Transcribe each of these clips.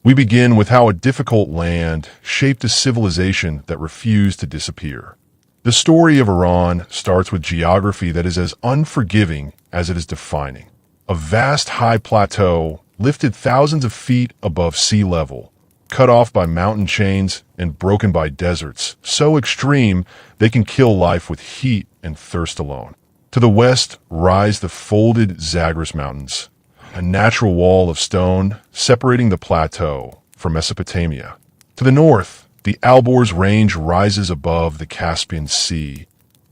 We begin with how a difficult land shaped a civilization that refused to disappear. The story of Iran starts with geography that is as unforgiving as it is defining. A vast high plateau lifted thousands of feet above sea level, cut off by mountain chains and broken by deserts, so extreme they can kill life with heat and thirst alone. To the west rise the folded Zagros Mountains, a natural wall of stone separating the plateau from Mesopotamia. To the north, the Alborz Range rises above the Caspian Sea,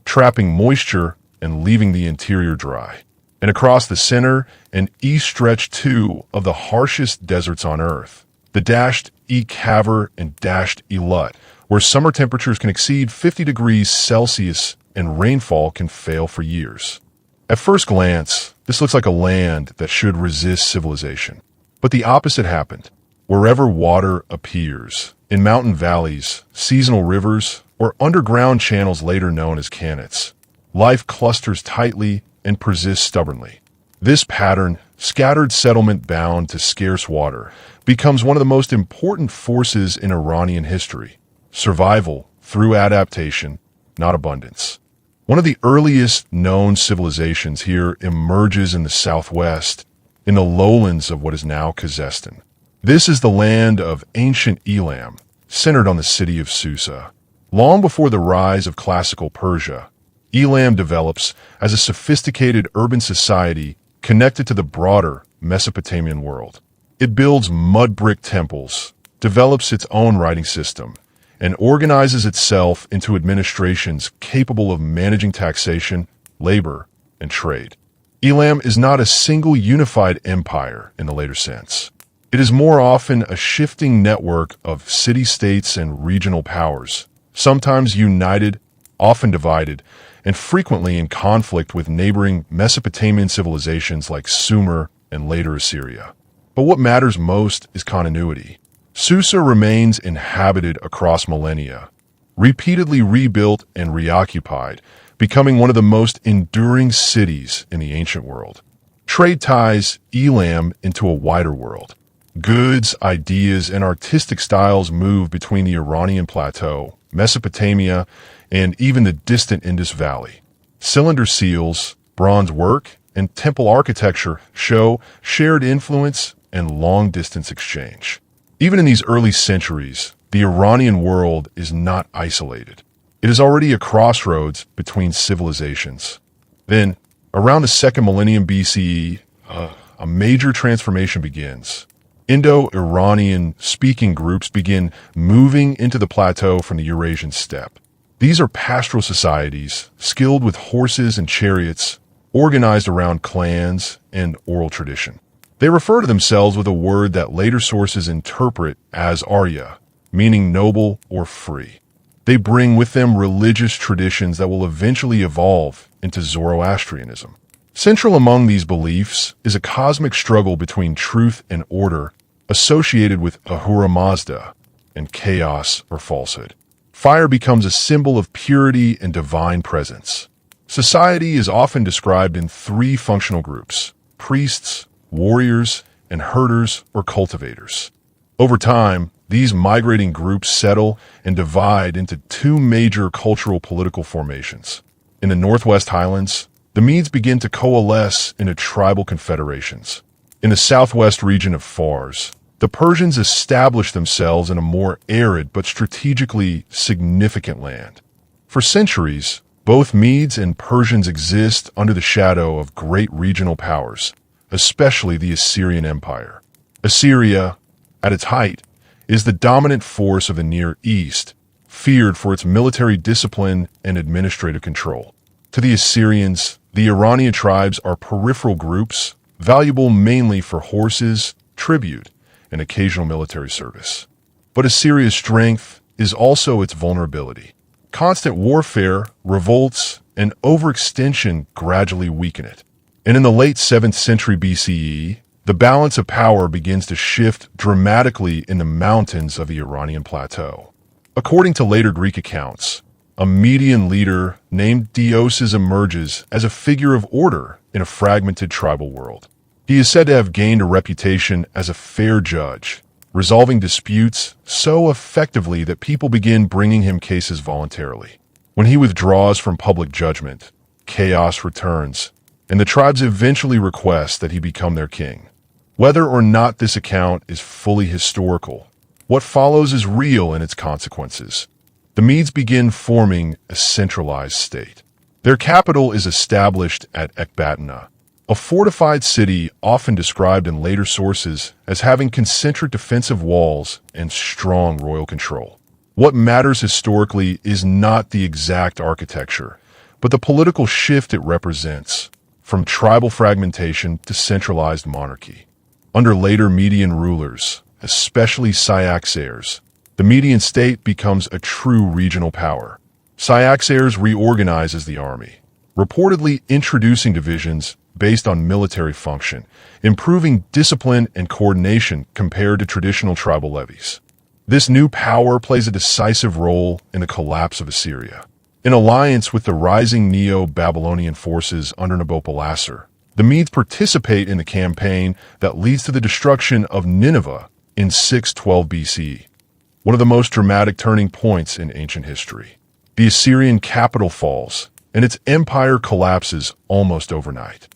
trapping moisture and leaving the interior dry. And across the center and east stretch two of the harshest deserts on Earth, the dashed Kavar and dashed Eilat, where summer temperatures can exceed 50 degrees Celsius and rainfall can fail for years. At first glance, this looks like a land that should resist civilization. But the opposite happened. Wherever water appears, in mountain valleys, seasonal rivers, or underground channels later known as kanets, life clusters tightly and persists stubbornly. This pattern, scattered settlement bound to scarce water, becomes one of the most important forces in Iranian history. Survival through adaptation, not abundance. One of the earliest known civilizations here emerges in the southwest, in the lowlands of what is now Kazakhstan. This is the land of ancient Elam, centered on the city of Susa. Long before the rise of classical Persia, Elam develops as a sophisticated urban society connected to the broader Mesopotamian world. It builds mud brick temples, develops its own writing system, and organizes itself into administrations capable of managing taxation, labor, and trade. Elam is not a single unified empire in the later sense. It is more often a shifting network of city-states and regional powers, sometimes united, often divided, and frequently in conflict with neighboring Mesopotamian civilizations like Sumer and later Assyria. But what matters most is continuity. Susa remains inhabited across millennia, repeatedly rebuilt and reoccupied, becoming one of the most enduring cities in the ancient world. Trade ties Elam into a wider world. Goods, ideas, and artistic styles move between the Iranian plateau, Mesopotamia, and even the distant Indus Valley. Cylinder seals, bronze work, and temple architecture show shared influence and long-distance exchange. Even in these early centuries, the Iranian world is not isolated. It is already a crossroads between civilizations. Then, around the second millennium BCE, a major transformation begins. Indo-Iranian speaking groups begin moving into the plateau from the Eurasian steppe. These are pastoral societies, skilled with horses and chariots, organized around clans and oral tradition. They refer to themselves with a word that later sources interpret as Arya, meaning noble or free. They bring with them religious traditions that will eventually evolve into Zoroastrianism. Central among these beliefs is a cosmic struggle between truth and order, associated with Ahura Mazda, and chaos or falsehood. Fire becomes a symbol of purity and divine presence. Society is often described in three functional groups: priests, warriors, and herders or cultivators. Over time, these migrating groups settle and divide into two major cultural political formations. In the Northwest Highlands, the Medes begin to coalesce into tribal confederations. In the southwest region of Fars, the Persians establish themselves in a more arid but strategically significant land. For centuries, both Medes and Persians exist under the shadow of great regional powers, especially the Assyrian Empire. Assyria, at its height, is the dominant force of the Near East, feared for its military discipline and administrative control. To the Assyrians, the Iranian tribes are peripheral groups, valuable mainly for horses, tribute, and occasional military service. But Assyria's strength is also its vulnerability. Constant warfare, revolts, and overextension gradually weaken it. And in the late 7th century BCE, the balance of power begins to shift dramatically in the mountains of the Iranian plateau. According to later Greek accounts, a Median leader named Deioces emerges as a figure of order in a fragmented tribal world. He is said to have gained a reputation as a fair judge, resolving disputes so effectively that people begin bringing him cases voluntarily. When he withdraws from public judgment, chaos returns, and the tribes eventually request that he become their king. Whether or not this account is fully historical, what follows is real in its consequences. The Medes begin forming a centralized state. Their capital is established at Ecbatana, a fortified city often described in later sources as having concentric defensive walls and strong royal control. What matters historically is not the exact architecture, but the political shift it represents, from tribal fragmentation to centralized monarchy. Under later Median rulers, especially Cyaxares, the Median state becomes a true regional power. Cyaxares reorganizes the army, reportedly introducing divisions based on military function, improving discipline and coordination compared to traditional tribal levies. This new power plays a decisive role in the collapse of Assyria. In alliance with the rising Neo-Babylonian forces under Nabopolassar, the Medes participate in the campaign that leads to the destruction of Nineveh in 612 BCE, one of the most dramatic turning points in ancient history. The Assyrian capital falls, and its empire collapses almost overnight.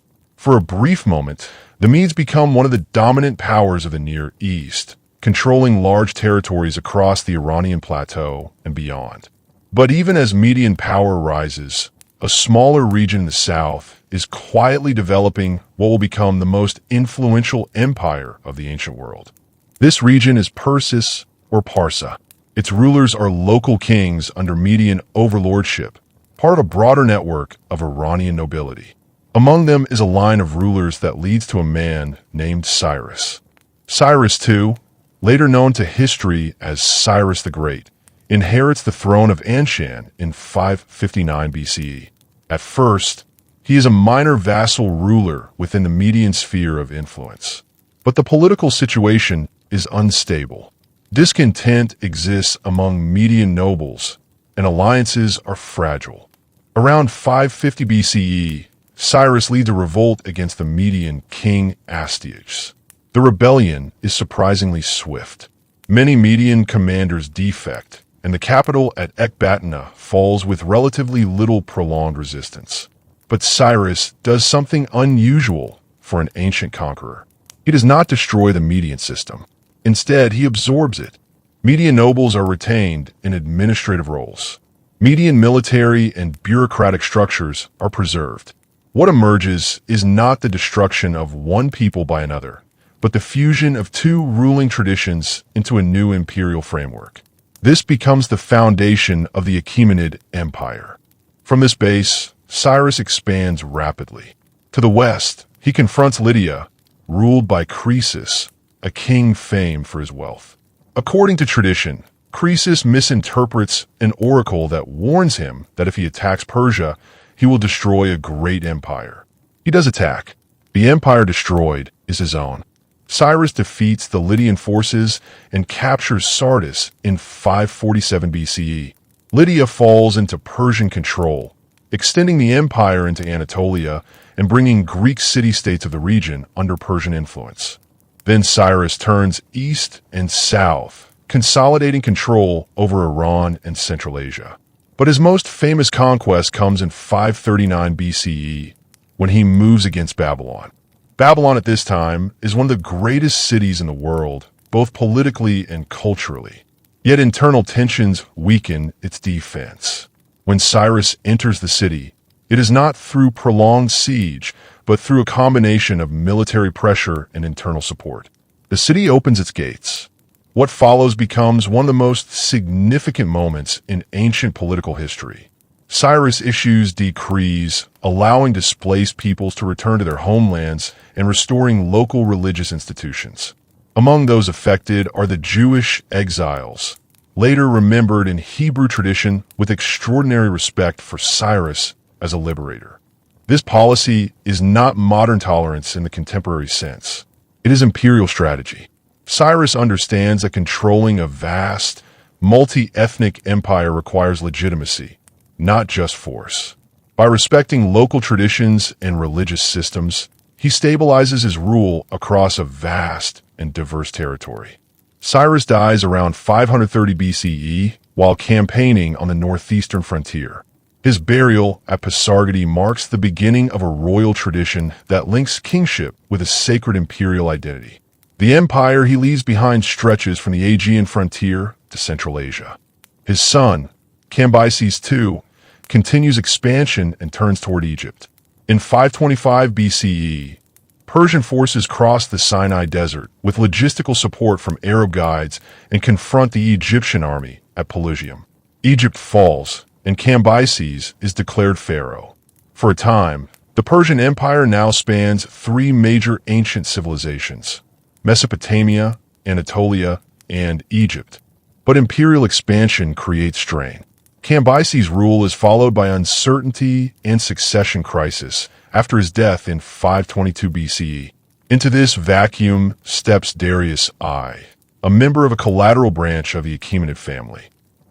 For a brief moment, the Medes become one of the dominant powers of the Near East, controlling large territories across the Iranian plateau and beyond. But even as Median power rises, a smaller region in the south is quietly developing what will become the most influential empire of the ancient world. This region is Persis or Parsa. Its rulers are local kings under Median overlordship, part of a broader network of Iranian nobility. Among them is a line of rulers that leads to a man named Cyrus. Cyrus II, later known to history as Cyrus the Great, inherits the throne of Anshan in 559 BCE. At first, he is a minor vassal ruler within the Median sphere of influence. But the political situation is unstable. Discontent exists among Median nobles, and alliances are fragile. Around 550 BCE, Cyrus leads a revolt against the Median king Astyages. The rebellion is surprisingly swift. Many Median commanders defect, and the capital at Ecbatana falls with relatively little prolonged resistance. But Cyrus does something unusual for an ancient conqueror. He does not destroy the Median system. Instead, he absorbs it. Median nobles are retained in administrative roles. Median military and bureaucratic structures are preserved. What emerges is not the destruction of one people by another, but the fusion of two ruling traditions into a new imperial framework. This becomes the foundation of the Achaemenid Empire. From this base, Cyrus expands rapidly. To the west, he confronts Lydia, ruled by Croesus, a king famed for his wealth. According to tradition, Croesus misinterprets an oracle that warns him that if he attacks Persia, he will destroy a great empire. He does attack. The empire destroyed is his own. Cyrus defeats the Lydian forces and captures Sardis in 547 BCE. Lydia falls into Persian control, extending the empire into Anatolia and bringing Greek city-states of the region under Persian influence. Then Cyrus turns east and south, consolidating control over Iran and Central Asia. But his most famous conquest comes in 539 BCE, when he moves against Babylon. Babylon at this time is one of the greatest cities in the world, both politically and culturally. Yet internal tensions weaken its defense. When Cyrus enters the city, it is not through prolonged siege, but through a combination of military pressure and internal support. The city opens its gates. What follows becomes one of the most significant moments in ancient political history. Cyrus issues decrees allowing displaced peoples to return to their homelands and restoring local religious institutions. Among those affected are the Jewish exiles, later remembered in Hebrew tradition with extraordinary respect for Cyrus as a liberator. This policy is not modern tolerance in the contemporary sense. It is imperial strategy. Cyrus understands that controlling a vast, multi-ethnic empire requires legitimacy, not just force. By respecting local traditions and religious systems, he stabilizes his rule across a vast and diverse territory. Cyrus dies around 530 BCE while campaigning on the northeastern frontier. His burial at Pasargadae marks the beginning of a royal tradition that links kingship with a sacred imperial identity. The empire he leaves behind stretches from the Aegean frontier to Central Asia. His son, Cambyses II, continues expansion and turns toward Egypt. In 525 BCE, Persian forces cross the Sinai Desert with logistical support from Arab guides and confront the Egyptian army at Pelusium. Egypt falls, and Cambyses is declared pharaoh. For a time, the Persian Empire now spans three major ancient civilizations: Mesopotamia, Anatolia, and Egypt. But imperial expansion creates strain. Cambyses' rule is followed by uncertainty and succession crisis after his death in 522 BCE. Into this vacuum steps Darius I, a member of a collateral branch of the Achaemenid family.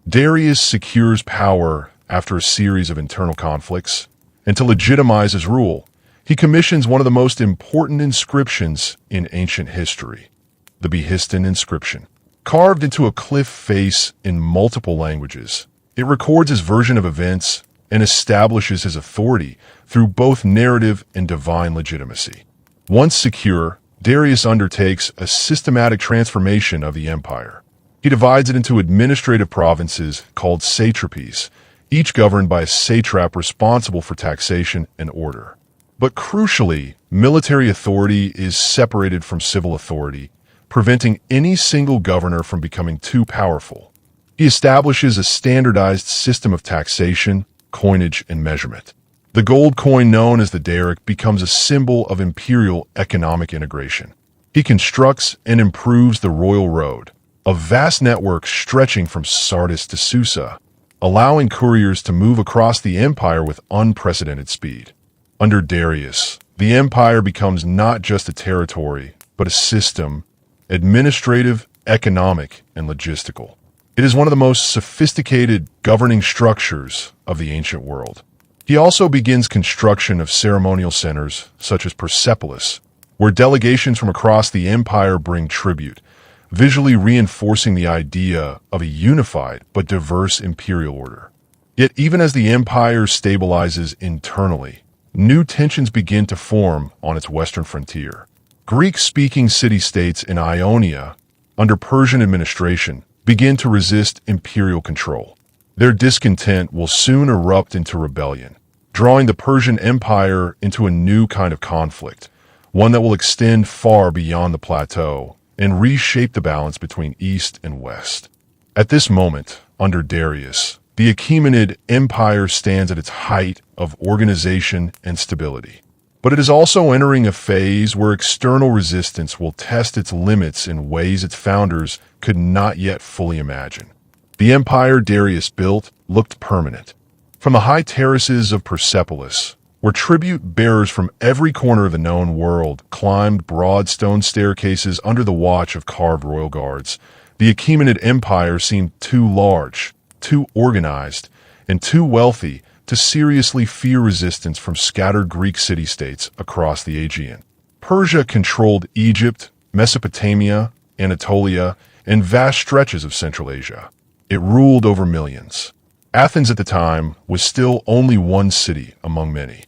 Darius secures power after a series of internal conflicts, and to legitimize his rule, he commissions one of the most important inscriptions in ancient history, the Behistun inscription. Carved into a cliff face in multiple languages, it records his version of events and establishes his authority through both narrative and divine legitimacy. Once secure, Darius undertakes a systematic transformation of the empire. He divides it into administrative provinces called satrapies, each governed by a satrap responsible for taxation and order. But crucially, military authority is separated from civil authority, preventing any single governor from becoming too powerful. He establishes a standardized system of taxation, coinage, and measurement. The gold coin known as the daric becomes a symbol of imperial economic integration. He constructs and improves the royal road, a vast network stretching from Sardis to Susa, allowing couriers to move across the empire with unprecedented speed. Under Darius, the empire becomes not just a territory, but a system, administrative, economic, and logistical. It is one of the most sophisticated governing structures of the ancient world. He also begins construction of ceremonial centers such as Persepolis, where delegations from across the empire bring tribute, visually reinforcing the idea of a unified but diverse imperial order. Yet even as the empire stabilizes internally, new tensions begin to form on its western frontier. Greek-speaking city-states in Ionia, under Persian administration, begin to resist imperial control. Their discontent will soon erupt into rebellion, drawing the Persian Empire into a new kind of conflict, one that will extend far beyond the plateau and reshape the balance between East and West. At this moment, under Darius, the Achaemenid Empire stands at its height of organization and stability. But it is also entering a phase where external resistance will test its limits in ways its founders could not yet fully imagine. The empire Darius built looked permanent. From the high terraces of Persepolis, where tribute bearers from every corner of the known world climbed broad stone staircases under the watch of carved royal guards, the Achaemenid Empire seemed too large, too organized, and too wealthy to seriously fear resistance from scattered Greek city-states across the Aegean. Persia controlled Egypt, Mesopotamia, Anatolia, and vast stretches of Central Asia. It ruled over millions. Athens at the time was still only one city among many.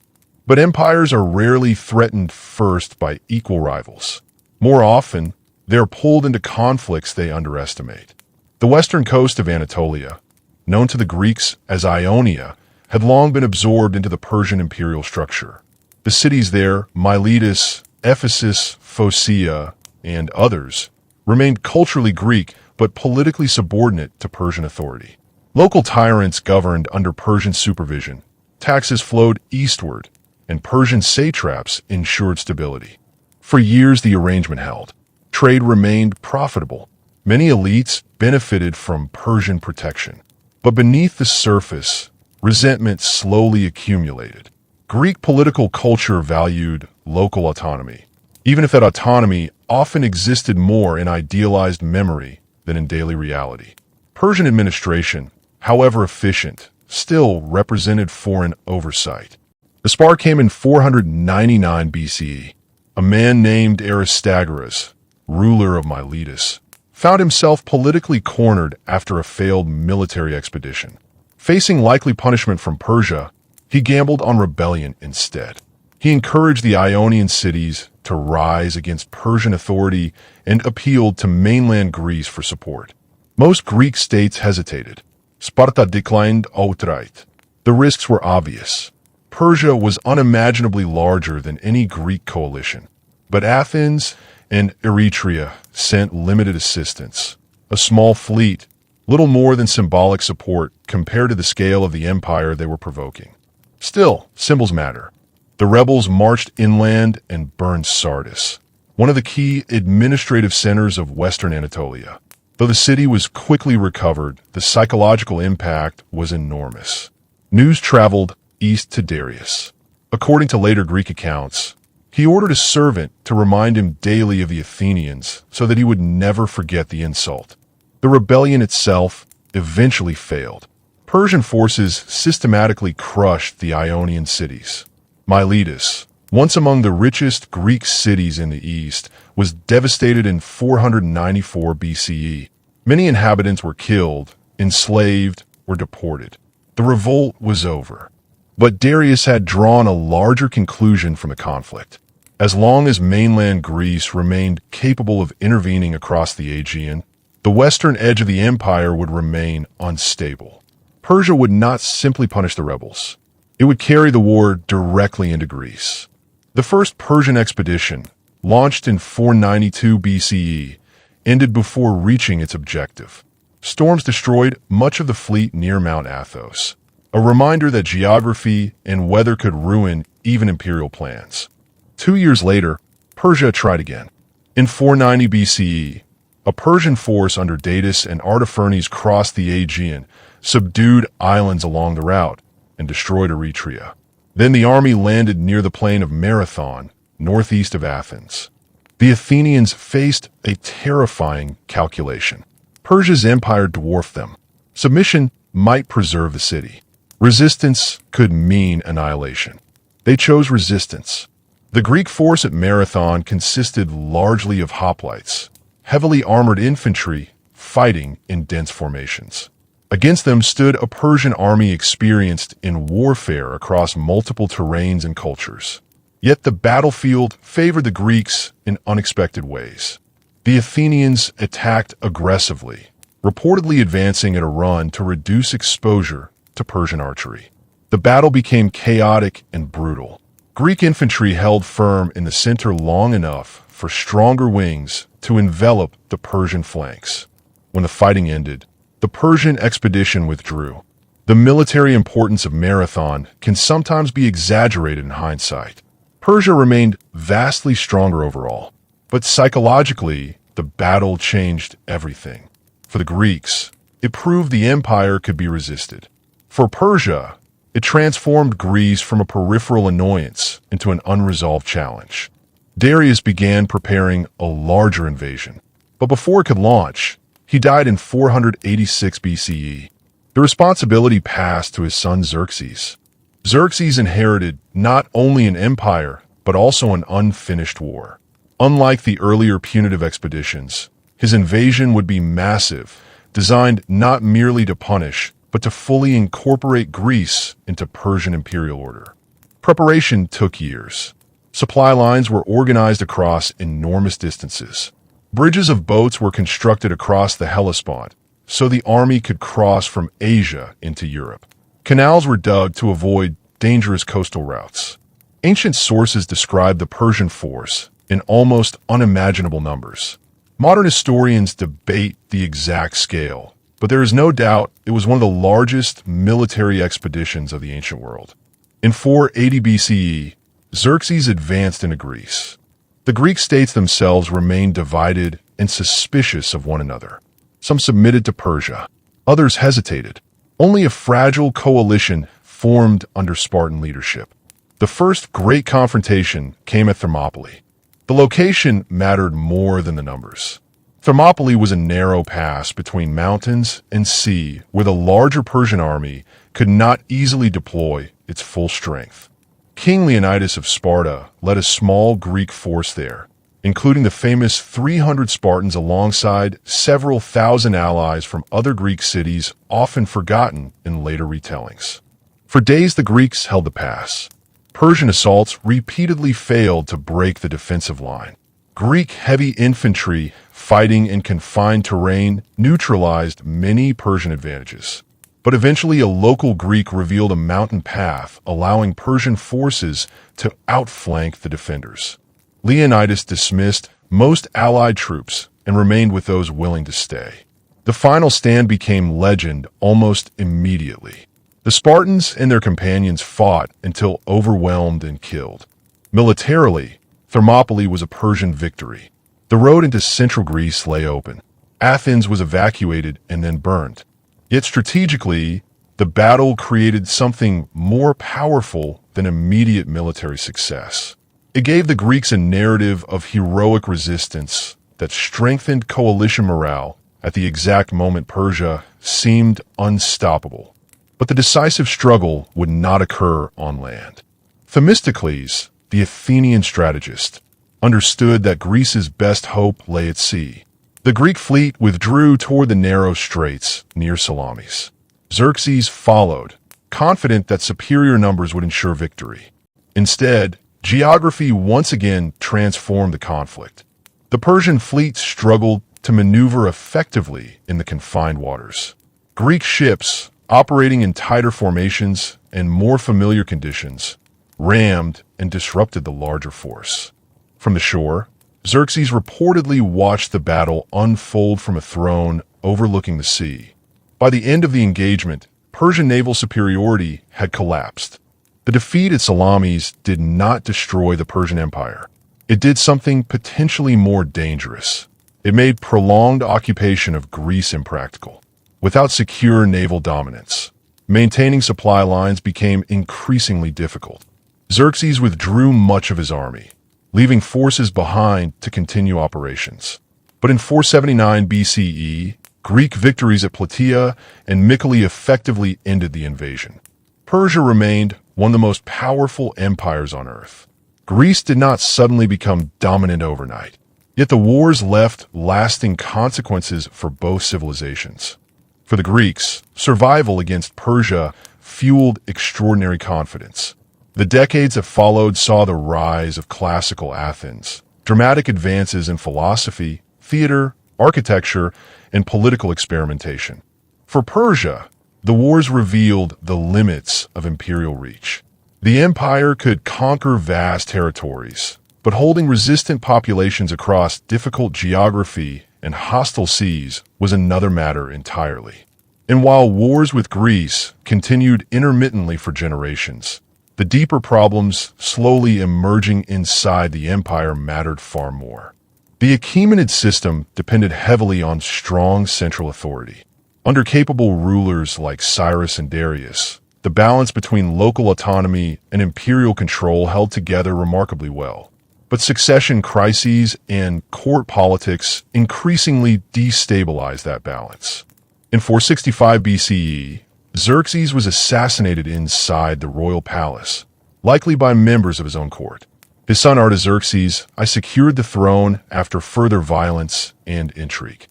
But empires are rarely threatened first by equal rivals. More often, they are pulled into conflicts they underestimate. The western coast of Anatolia, known to the Greeks as Ionia, had long been absorbed into the Persian imperial structure. The cities there, Miletus, Ephesus, Phocaea, and others, remained culturally Greek but politically subordinate to Persian authority. Local tyrants governed under Persian supervision, taxes flowed eastward, and Persian satraps ensured stability. For years the arrangement held. Trade remained profitable. Many elites benefited from Persian protection. But beneath the surface, resentment slowly accumulated. Greek political culture valued local autonomy, even if that autonomy often existed more in idealized memory than in daily reality. Persian administration, however efficient, still represented foreign oversight. The spark came in 499 BCE. A man named Aristagoras, ruler of Miletus, found himself politically cornered after a failed military expedition. Facing likely punishment from Persia, he gambled on rebellion instead. He encouraged the Ionian cities to rise against Persian authority and appealed to mainland Greece for support. Most Greek states hesitated. Sparta declined outright. The risks were obvious. Persia was unimaginably larger than any Greek coalition. But Athens and Eretria sent limited assistance. A small fleet, little more than symbolic support compared to the scale of the empire they were provoking. Still, symbols matter. The rebels marched inland and burned Sardis, one of the key administrative centers of western Anatolia. Though the city was quickly recovered, the psychological impact was enormous. News traveled east to Darius. According to later Greek accounts, he ordered a servant to remind him daily of the Athenians so that he would never forget the insult. The rebellion itself eventually failed. Persian forces systematically crushed the Ionian cities. Miletus, once among the richest Greek cities in the east, was devastated in 494 BCE. Many inhabitants were killed, enslaved, or deported. The revolt was over. But Darius had drawn a larger conclusion from the conflict. As long as mainland Greece remained capable of intervening across the Aegean, the western edge of the empire would remain unstable. Persia would not simply punish the rebels. It would carry the war directly into Greece. The first Persian expedition, launched in 492 BCE, ended before reaching its objective. Storms destroyed much of the fleet near Mount Athos, a reminder that geography and weather could ruin even imperial plans. 2 years later, Persia tried again. In 490 BCE, a Persian force under Datis and Artaphernes crossed the Aegean, subdued islands along the route, and destroyed Eretria. Then the army landed near the plain of Marathon, northeast of Athens. The Athenians faced a terrifying calculation. Persia's empire dwarfed them. Submission might preserve the city. Resistance could mean annihilation. They chose resistance. The Greek force at Marathon consisted largely of hoplites, heavily armored infantry fighting in dense formations. Against them stood a Persian army experienced in warfare across multiple terrains and cultures. Yet the battlefield favored the Greeks in unexpected ways. The Athenians attacked aggressively, reportedly advancing at a run to reduce exposure to Persian archery. The battle became chaotic and brutal. Greek infantry held firm in the center long enough for stronger wings to envelop the Persian flanks. When the fighting ended, the Persian expedition withdrew. The military importance of Marathon can sometimes be exaggerated in hindsight. Persia remained vastly stronger overall, but psychologically, the battle changed everything. For the Greeks, it proved the empire could be resisted. For Persia, it transformed Greece from a peripheral annoyance into an unresolved challenge. Darius began preparing a larger invasion, but before it could launch, he died in 486 BCE. The responsibility passed to his son Xerxes. Xerxes inherited not only an empire, but also an unfinished war. Unlike the earlier punitive expeditions, his invasion would be massive, designed not merely to punish, but to fully incorporate Greece into Persian imperial order. Preparation took years. Supply lines were organized across enormous distances. Bridges of boats were constructed across the Hellespont, so the army could cross from Asia into Europe. Canals were dug to avoid dangerous coastal routes. Ancient sources describe the Persian force in almost unimaginable numbers. Modern historians debate the exact scale, but there is no doubt it was one of the largest military expeditions of the ancient world. In 480 BCE, Xerxes advanced into Greece. The Greek states themselves remained divided and suspicious of one another. Some submitted to Persia. Others hesitated. Only a fragile coalition formed under Spartan leadership. The first great confrontation came at Thermopylae. The location mattered more than the numbers. Thermopylae was a narrow pass between mountains and sea where the larger Persian army could not easily deploy its full strength. King Leonidas of Sparta led a small Greek force there, including the famous 300 Spartans alongside several thousand allies from other Greek cities, often forgotten in later retellings. For days the Greeks held the pass. Persian assaults repeatedly failed to break the defensive line. Greek heavy infantry fighting in confined terrain neutralized many Persian advantages. But eventually a local Greek revealed a mountain path, allowing Persian forces to outflank the defenders. Leonidas dismissed most allied troops and remained with those willing to stay. The final stand became legend almost immediately. The Spartans and their companions fought until overwhelmed and killed. Militarily, Thermopylae was a Persian victory. The road into central Greece lay open. Athens was evacuated and then burned. Yet strategically, the battle created something more powerful than immediate military success. It gave the Greeks a narrative of heroic resistance that strengthened coalition morale at the exact moment Persia seemed unstoppable. But the decisive struggle would not occur on land. Themistocles, the Athenian strategist, understood that Greece's best hope lay at sea. The Greek fleet withdrew toward the narrow straits near Salamis. Xerxes followed, confident that superior numbers would ensure victory. Instead, geography once again transformed the conflict. The Persian fleet struggled to maneuver effectively in the confined waters. Greek ships, operating in tighter formations and more familiar conditions, rammed and disrupted the larger force. From the shore, Xerxes reportedly watched the battle unfold from a throne overlooking the sea. By the end of the engagement, Persian naval superiority had collapsed. The defeat at Salamis did not destroy the Persian Empire. It did something potentially more dangerous. It made prolonged occupation of Greece impractical. Without secure naval dominance, maintaining supply lines became increasingly difficult. Xerxes withdrew much of his army, leaving forces behind to continue operations. But in 479 BCE, Greek victories at Plataea and Mycale effectively ended the invasion. Persia remained one of the most powerful empires on earth. Greece did not suddenly become dominant overnight, yet the wars left lasting consequences for both civilizations. For the Greeks, survival against Persia fueled extraordinary confidence. The decades that followed saw the rise of classical Athens, dramatic advances in philosophy, theater, architecture, and political experimentation. For Persia, the wars revealed the limits of imperial reach. The empire could conquer vast territories, but holding resistant populations across difficult geography and hostile seas was another matter entirely. And while wars with Greece continued intermittently for generations, the deeper problems slowly emerging inside the empire mattered far more. The Achaemenid system depended heavily on strong central authority. Under capable rulers like Cyrus and Darius, the balance between local autonomy and imperial control held together remarkably well. But succession crises and court politics increasingly destabilized that balance. In 465 BCE, Xerxes was assassinated inside the royal palace, likely by members of his own court. His son Artaxerxes I secured the throne after further violence and intrigue.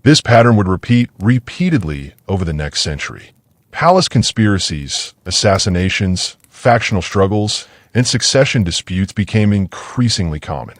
This pattern would repeat repeatedly over the next century. Palace conspiracies, assassinations, factional struggles, and succession disputes became increasingly common.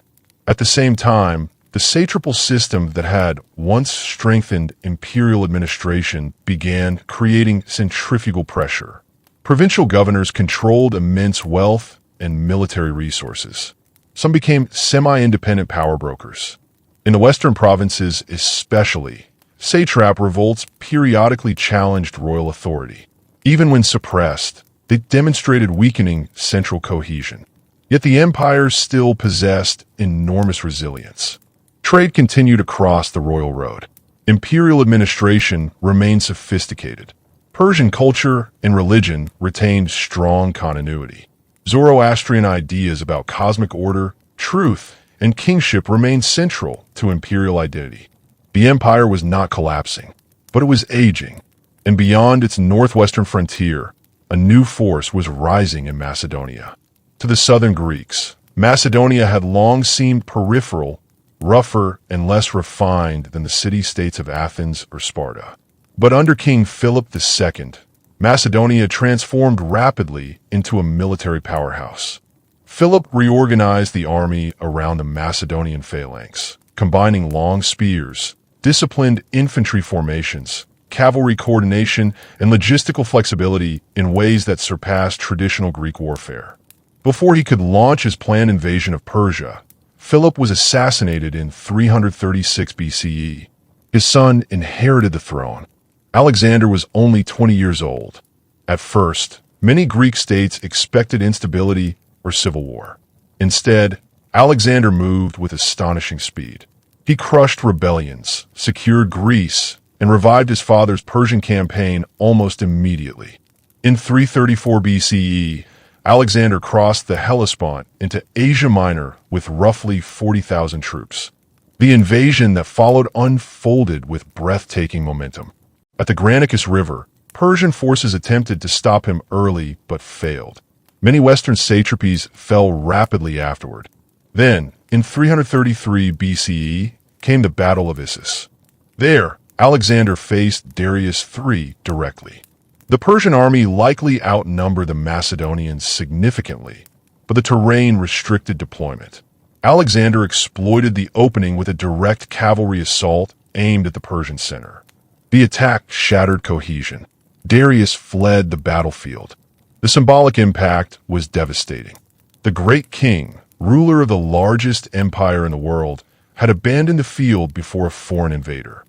At the same time, the satrapal system that had once strengthened imperial administration began creating centrifugal pressure. Provincial governors controlled immense wealth and military resources. Some became semi-independent power brokers. In the western provinces especially, satrap revolts periodically challenged royal authority. Even when suppressed, they demonstrated weakening central cohesion. Yet the empire still possessed enormous resilience. Trade continued across the royal road. Imperial administration remained sophisticated. Persian culture and religion retained strong continuity. Zoroastrian ideas about cosmic order, truth, and kingship remained central to imperial identity. The empire was not collapsing, but it was aging, and beyond its northwestern frontier, a new force was rising in Macedonia. To the southern Greeks, Macedonia had long seemed peripheral rougher and less refined than the city-states of Athens or Sparta. But under King Philip II, Macedonia transformed rapidly into a military powerhouse. Philip reorganized the army around the Macedonian phalanx, combining long spears, disciplined infantry formations, cavalry coordination, and logistical flexibility in ways that surpassed traditional Greek warfare. Before he could launch his planned invasion of Persia, Philip was assassinated in 336 BCE. His son inherited the throne. Alexander was only 20 years old. At first, many Greek states expected instability or civil war. Instead, Alexander moved with astonishing speed. He crushed rebellions, secured Greece, and revived his father's Persian campaign almost immediately. In 334 BCE, Alexander crossed the Hellespont into Asia Minor with roughly 40,000 troops. The invasion that followed unfolded with breathtaking momentum. At the Granicus River, Persian forces attempted to stop him early but failed. Many Western satrapies fell rapidly afterward. Then, in 333 BCE, came the Battle of Issus. There, Alexander faced Darius III directly. The Persian army likely outnumbered the Macedonians significantly, but the terrain restricted deployment. Alexander exploited the opening with a direct cavalry assault aimed at the Persian center. The attack shattered cohesion. Darius fled the battlefield. The symbolic impact was devastating. The great king, ruler of the largest empire in the world, had abandoned the field before a foreign invader.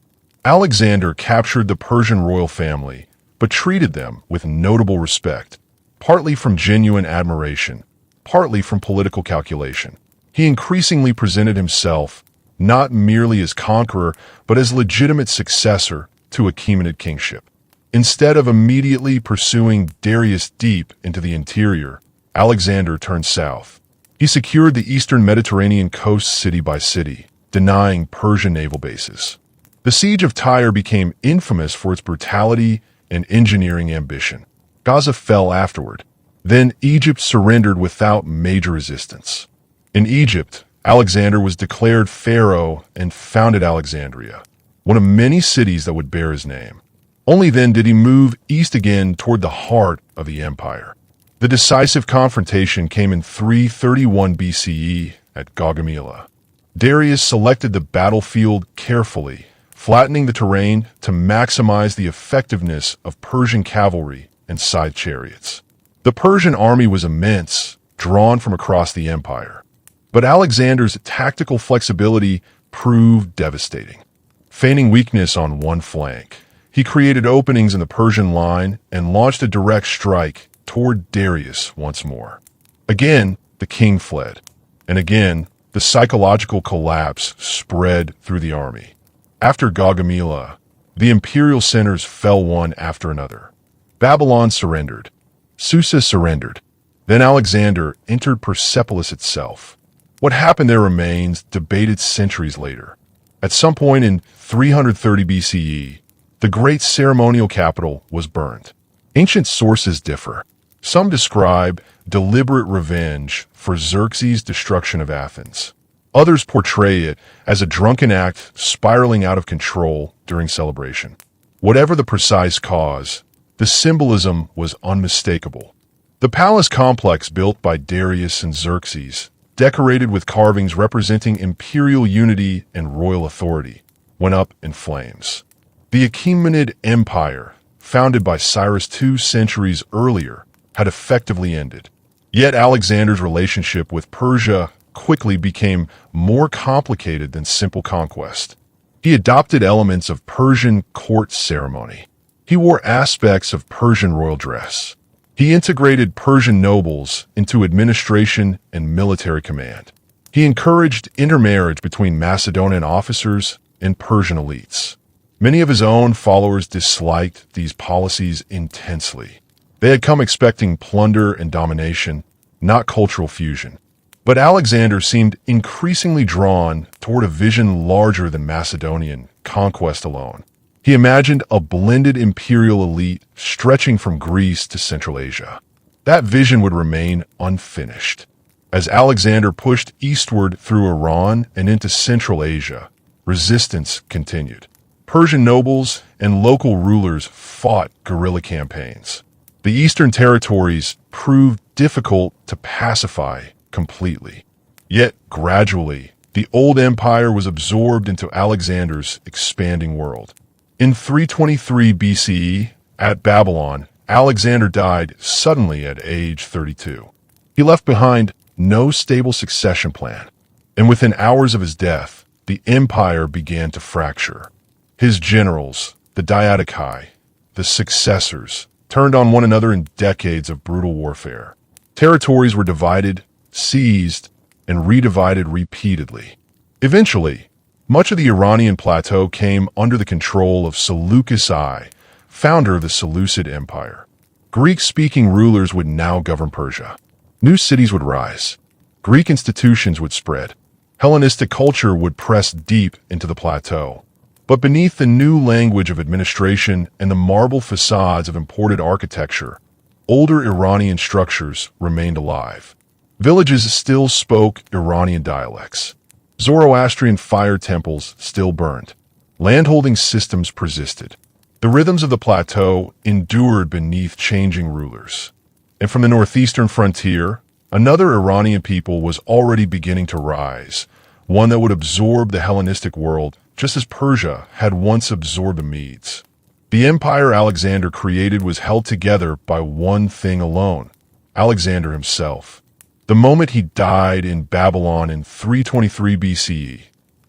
Alexander captured the Persian royal family, but treated them with notable respect, partly from genuine admiration, partly from political calculation. He increasingly presented himself not merely as conqueror, but as legitimate successor to Achaemenid kingship. Instead of immediately pursuing Darius deep into the interior, Alexander turned south. He secured the eastern Mediterranean coast city by city, denying Persian naval bases. The siege of Tyre became infamous for its brutality and engineering ambition. Gaza fell afterward. Then Egypt surrendered without major resistance. In Egypt, Alexander was declared pharaoh and founded Alexandria, one of many cities that would bear his name. Only then did he move east again toward the heart of the empire. The decisive confrontation came in 331 BCE at Gaugamela. Darius selected the battlefield carefully, flattening the terrain to maximize the effectiveness of Persian cavalry and side chariots. The Persian army was immense, drawn from across the empire. But Alexander's tactical flexibility proved devastating. Feigning weakness on one flank, he created openings in the Persian line and launched a direct strike toward Darius once more. Again, the king fled. And again, the psychological collapse spread through the army. After Gaugamela, the imperial centers fell one after another. Babylon surrendered. Susa surrendered. Then Alexander entered Persepolis itself. What happened there remains debated centuries later. At some point in 330 BCE, the great ceremonial capital was burned. Ancient sources differ. Some describe deliberate revenge for Xerxes' destruction of Athens. Others portray it as a drunken act spiraling out of control during celebration. Whatever the precise cause, the symbolism was unmistakable. The palace complex built by Darius and Xerxes, decorated with carvings representing imperial unity and royal authority, went up in flames. The Achaemenid Empire, founded by Cyrus 2 centuries earlier, had effectively ended. Yet Alexander's relationship with Persia quickly became more complicated than simple conquest. He adopted elements of Persian court ceremony. He wore aspects of Persian royal dress. He integrated Persian nobles into administration and military command. He encouraged intermarriage between Macedonian officers and Persian elites. Many of his own followers disliked these policies intensely. They had come expecting plunder and domination, not cultural fusion. But Alexander seemed increasingly drawn toward a vision larger than Macedonian conquest alone. He imagined a blended imperial elite stretching from Greece to Central Asia. That vision would remain unfinished. As Alexander pushed eastward through Iran and into Central Asia, resistance continued. Persian nobles and local rulers fought guerrilla campaigns. The eastern territories proved difficult to pacify completely. Yet, gradually, the old empire was absorbed into Alexander's expanding world. In 323 BCE, at Babylon, Alexander died suddenly at age 32. He left behind no stable succession plan, and within hours of his death, the empire began to fracture. His generals, the Diadochi, the successors, turned on one another in decades of brutal warfare. Territories were divided, seized, and redivided repeatedly. Eventually, much of the Iranian plateau came under the control of Seleucus I, founder of the Seleucid Empire. Greek-speaking rulers would now govern Persia. New cities would rise. Greek institutions would spread. Hellenistic culture would press deep into the plateau. But beneath the new language of administration and the marble facades of imported architecture, older Iranian structures remained alive. Villages still spoke Iranian dialects. Zoroastrian fire temples still burned. Landholding systems persisted. The rhythms of the plateau endured beneath changing rulers. And from the northeastern frontier, another Iranian people was already beginning to rise, one that would absorb the Hellenistic world just as Persia had once absorbed the Medes. The empire Alexander created was held together by one thing alone: Alexander himself. The moment he died in Babylon in 323 BCE,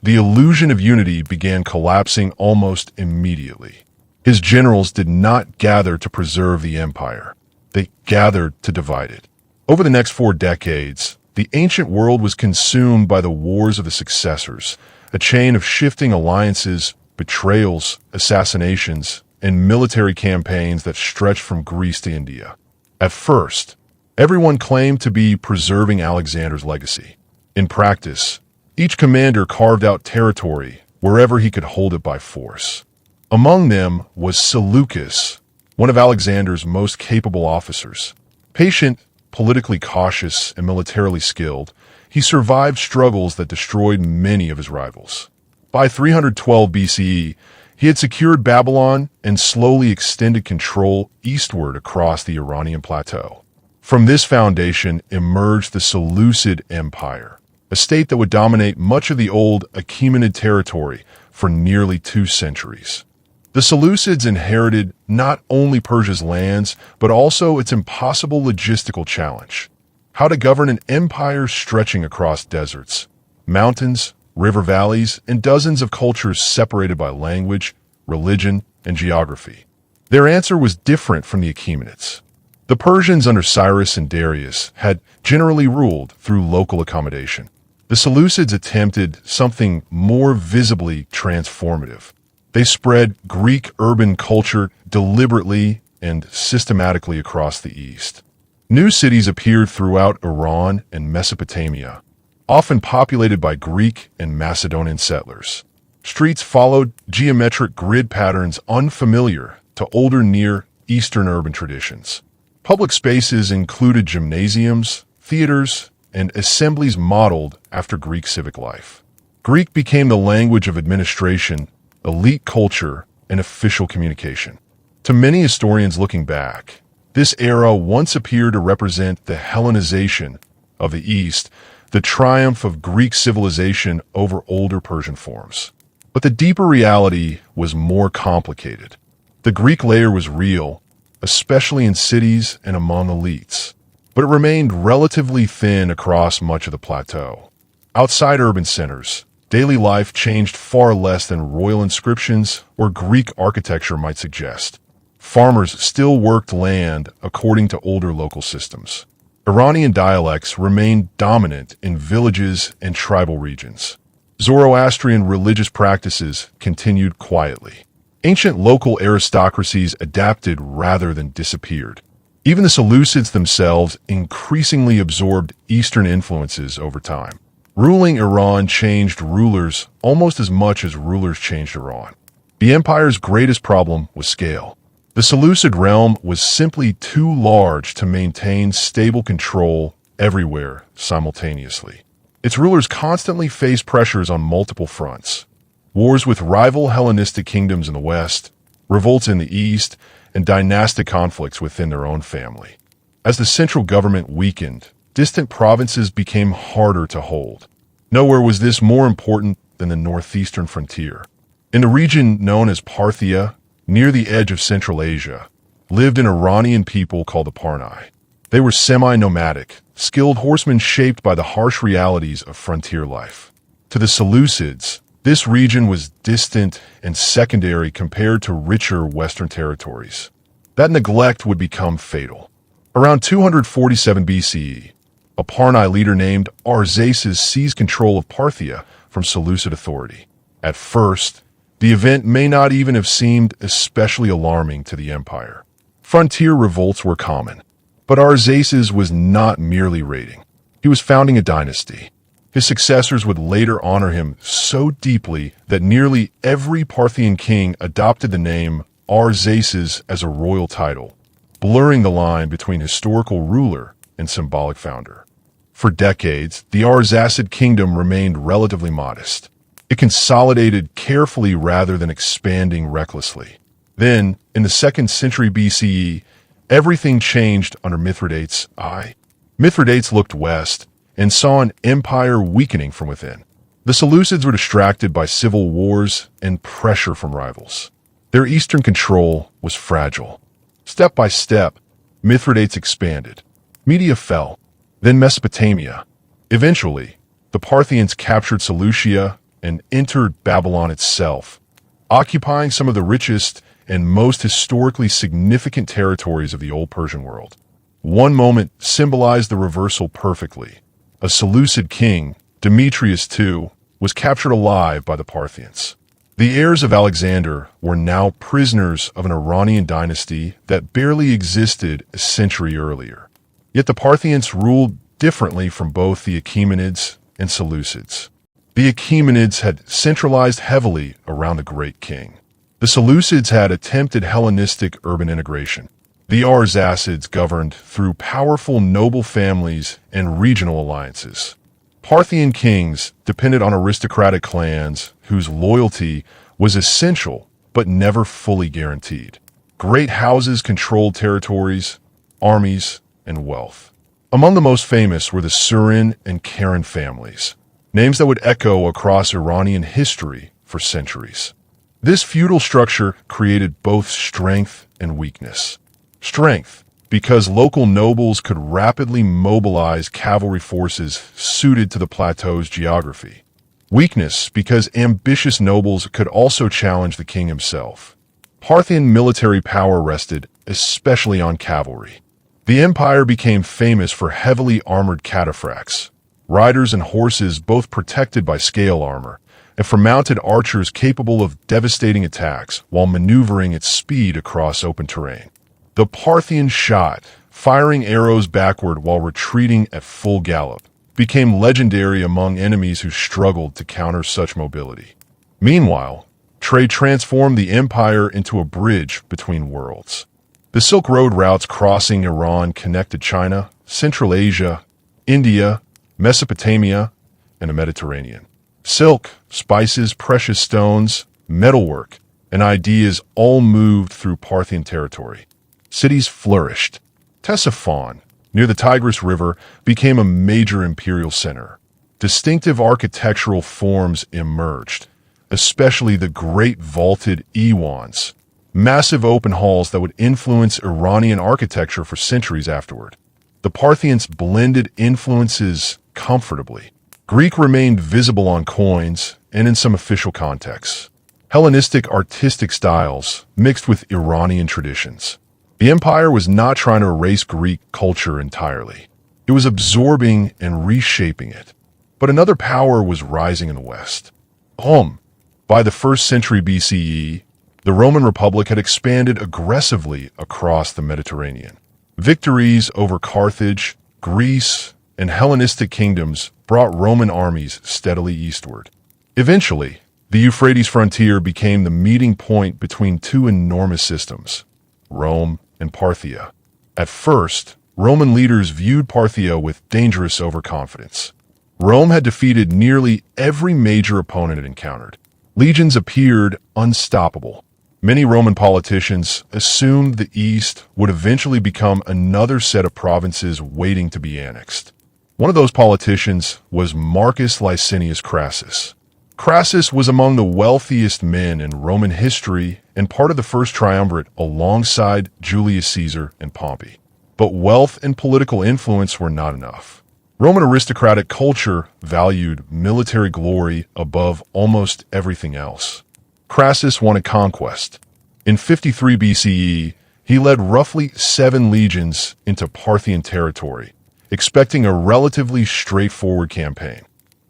the illusion of unity began collapsing almost immediately. His generals did not gather to preserve the empire. They gathered to divide it. Over the next 4 decades, the ancient world was consumed by the wars of the successors, a chain of shifting alliances, betrayals, assassinations, and military campaigns that stretched from Greece to India. At first, everyone claimed to be preserving Alexander's legacy. In practice, each commander carved out territory wherever he could hold it by force. Among them was Seleucus, one of Alexander's most capable officers. Patient, politically cautious, and militarily skilled, he survived struggles that destroyed many of his rivals. By 312 BCE, he had secured Babylon and slowly extended control eastward across the Iranian plateau. From this foundation emerged the Seleucid Empire, a state that would dominate much of the old Achaemenid territory for nearly 2 centuries. The Seleucids inherited not only Persia's lands, but also its impossible logistical challenge: how to govern an empire stretching across deserts, mountains, river valleys, and dozens of cultures separated by language, religion, and geography. Their answer was different from the Achaemenids. The Persians under Cyrus and Darius had generally ruled through local accommodation. The Seleucids attempted something more visibly transformative. They spread Greek urban culture deliberately and systematically across the east. New cities appeared throughout Iran and Mesopotamia, often populated by Greek and Macedonian settlers. Streets followed geometric grid patterns unfamiliar to older Near Eastern urban traditions. Public spaces included gymnasiums, theaters, and assemblies modeled after Greek civic life. Greek became the language of administration, elite culture, and official communication. To many historians looking back, this era once appeared to represent the Hellenization of the East, the triumph of Greek civilization over older Persian forms. But the deeper reality was more complicated. The Greek layer was real, especially in cities and among elites, but it remained relatively thin across much of the plateau. Outside urban centers, daily life changed far less than royal inscriptions or Greek architecture might suggest. Farmers still worked land according to older local systems. Iranian dialects remained dominant in villages and tribal regions. Zoroastrian religious practices continued quietly. Ancient local aristocracies adapted rather than disappeared. Even the Seleucids themselves increasingly absorbed Eastern influences over time. Ruling Iran changed rulers almost as much as rulers changed Iran. The empire's greatest problem was scale. The Seleucid realm was simply too large to maintain stable control everywhere simultaneously. Its rulers constantly faced pressures on multiple fronts: wars with rival Hellenistic kingdoms in the west, revolts in the east, and dynastic conflicts within their own family. As the central government weakened, distant provinces became harder to hold. Nowhere was this more important than the northeastern frontier. In the region known as Parthia, near the edge of Central Asia, lived an Iranian people called the Parnai. They were semi-nomadic, skilled horsemen shaped by the harsh realities of frontier life. To the Seleucids, this region was distant and secondary compared to richer Western territories. That neglect would become fatal. Around 247 BCE, a Parnai leader named Arsaces seized control of Parthia from Seleucid authority. At first, the event may not even have seemed especially alarming to the empire. Frontier revolts were common, but Arsaces was not merely raiding. He was founding a dynasty. His successors would later honor him so deeply that nearly every Parthian king adopted the name Arsaces as a royal title, blurring the line between historical ruler and symbolic founder. For decades, the Arsacid kingdom remained relatively modest. It consolidated carefully rather than expanding recklessly. Then, in the 2nd century BCE, everything changed under Mithridates' eye. Mithridates looked west and saw an empire weakening from within. The Seleucids were distracted by civil wars and pressure from rivals. Their eastern control was fragile. Step by step, Mithridates expanded. Media fell, then Mesopotamia. Eventually, the Parthians captured Seleucia and entered Babylon itself, occupying some of the richest and most historically significant territories of the old Persian world. One moment symbolized the reversal perfectly. A Seleucid king, Demetrius II, was captured alive by the Parthians. The heirs of Alexander were now prisoners of an Iranian dynasty that barely existed a century earlier. Yet the Parthians ruled differently from both the Achaemenids and Seleucids. The Achaemenids had centralized heavily around the great king. The Seleucids had attempted Hellenistic urban integration. The Arsacids governed through powerful noble families and regional alliances. Parthian kings depended on aristocratic clans whose loyalty was essential but never fully guaranteed. Great houses controlled territories, armies, and wealth. Among the most famous were the Surin and Karen families, names that would echo across Iranian history for centuries. This feudal structure created both strength and weakness. Strength, because local nobles could rapidly mobilize cavalry forces suited to the plateau's geography. Weakness, because ambitious nobles could also challenge the king himself. Parthian military power rested especially on cavalry. The empire became famous for heavily armored cataphracts, riders and horses both protected by scale armor, and for mounted archers capable of devastating attacks while maneuvering at speed across open terrain. The Parthian shot, firing arrows backward while retreating at full gallop, became legendary among enemies who struggled to counter such mobility. Meanwhile, trade transformed the empire into a bridge between worlds. The Silk Road routes crossing Iran connected China, Central Asia, India, Mesopotamia, and the Mediterranean. Silk, spices, precious stones, metalwork, and ideas all moved through Parthian territory. Cities flourished. Ctesiphon, near the Tigris River, became a major imperial center. Distinctive architectural forms emerged, especially the great vaulted iwans, massive open halls that would influence Iranian architecture for centuries afterward. The Parthians blended influences comfortably. Greek remained visible on coins and in some official contexts. Hellenistic artistic styles mixed with Iranian traditions. The empire was not trying to erase Greek culture entirely. It was absorbing and reshaping it. But another power was rising in the West. Rome. By the 1st century BCE, the Roman Republic had expanded aggressively across the Mediterranean. Victories over Carthage, Greece, and Hellenistic kingdoms brought Roman armies steadily eastward. Eventually, the Euphrates frontier became the meeting point between two enormous systems, Rome and Parthia. At first, Roman leaders viewed Parthia with dangerous overconfidence. Rome had defeated nearly every major opponent it encountered. Legions appeared unstoppable. Many Roman politicians assumed the East would eventually become another set of provinces waiting to be annexed. One of those politicians was Marcus Licinius Crassus. Crassus was among the wealthiest men in Roman history and part of the first triumvirate alongside Julius Caesar and Pompey. But wealth and political influence were not enough. Roman aristocratic culture valued military glory above almost everything else. Crassus wanted conquest. In 53 BCE, he led roughly 7 legions into Parthian territory, expecting a relatively straightforward campaign.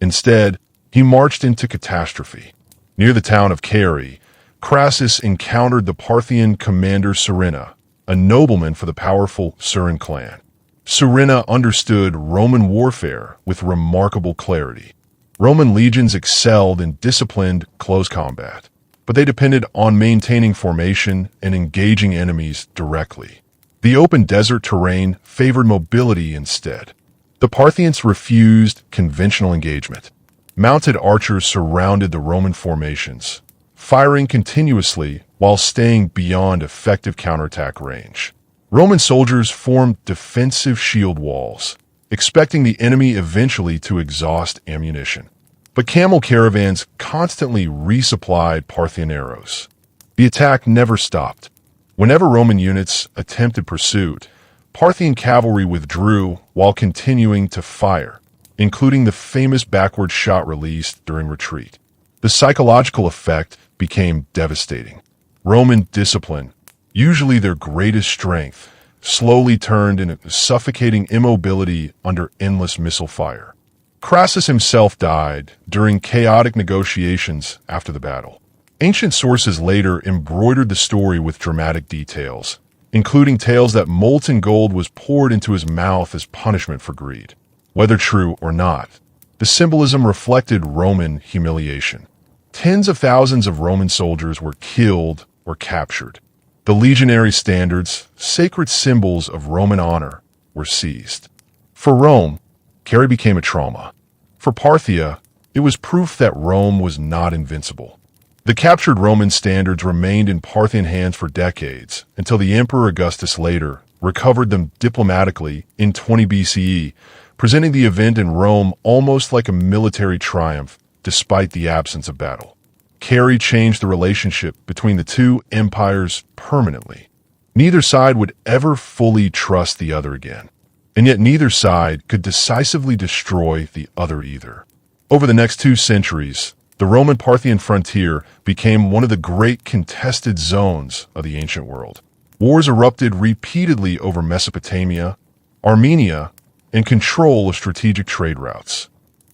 Instead, he marched into catastrophe. Near the town of Carrhae, Crassus encountered the Parthian commander Cyrus, a nobleman for the powerful Surin clan. Cyrus understood Roman warfare with remarkable clarity. Roman legions excelled in disciplined, close combat, but they depended on maintaining formation and engaging enemies directly. The open desert terrain favored mobility instead. The Parthians refused conventional engagement. Mounted archers surrounded the Roman formations, firing continuously while staying beyond effective counterattack range. Roman soldiers formed defensive shield walls, expecting the enemy eventually to exhaust ammunition. But camel caravans constantly resupplied Parthian arrows. The attack never stopped. Whenever Roman units attempted pursuit, Parthian cavalry withdrew while continuing to fire, including the famous backward shot released during retreat. The psychological effect became devastating. Roman discipline, usually their greatest strength, slowly turned into suffocating immobility under endless missile fire. Crassus himself died during chaotic negotiations after the battle. Ancient sources later embroidered the story with dramatic details, including tales that molten gold was poured into his mouth as punishment for greed. Whether true or not, the symbolism reflected Roman humiliation. Tens of thousands of Roman soldiers were killed or captured. The legionary standards, sacred symbols of Roman honor, were seized. For Rome, Carrhae became a trauma. For Parthia, it was proof that Rome was not invincible. The captured Roman standards remained in Parthian hands for decades, until the Emperor Augustus later recovered them diplomatically in 20 BCE, presenting the event in Rome almost like a military triumph, despite the absence of battle. Carrhae changed the relationship between the two empires permanently. Neither side would ever fully trust the other again, and yet neither side could decisively destroy the other either. Over the next 2 centuries, the Roman-Parthian frontier became one of the great contested zones of the ancient world. Wars erupted repeatedly over Mesopotamia, Armenia, and control of strategic trade routes.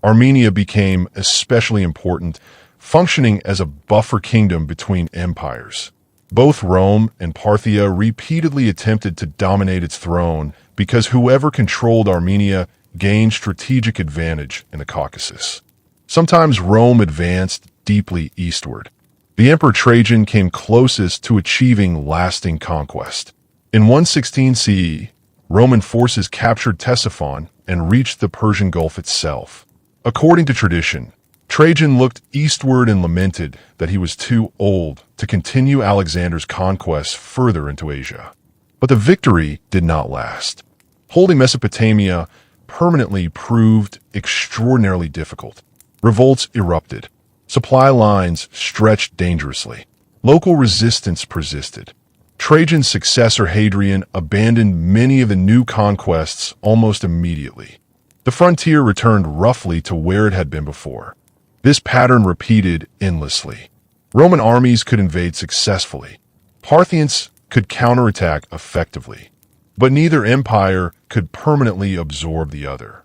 Armenia became especially important, functioning as a buffer kingdom between empires. Both Rome and Parthia repeatedly attempted to dominate its throne because whoever controlled Armenia gained strategic advantage in the Caucasus. Sometimes Rome advanced deeply eastward. The Emperor Trajan came closest to achieving lasting conquest. In 116 CE, Roman forces captured Ctesiphon and reached the Persian Gulf itself. According to tradition, Trajan looked eastward and lamented that he was too old to continue Alexander's conquests further into Asia. But the victory did not last. Holding Mesopotamia permanently proved extraordinarily difficult. Revolts erupted. Supply lines stretched dangerously. Local resistance persisted. Trajan's successor Hadrian abandoned many of the new conquests almost immediately. The frontier returned roughly to where it had been before. This pattern repeated endlessly. Roman armies could invade successfully. Parthians could counterattack effectively. But neither empire could permanently absorb the other.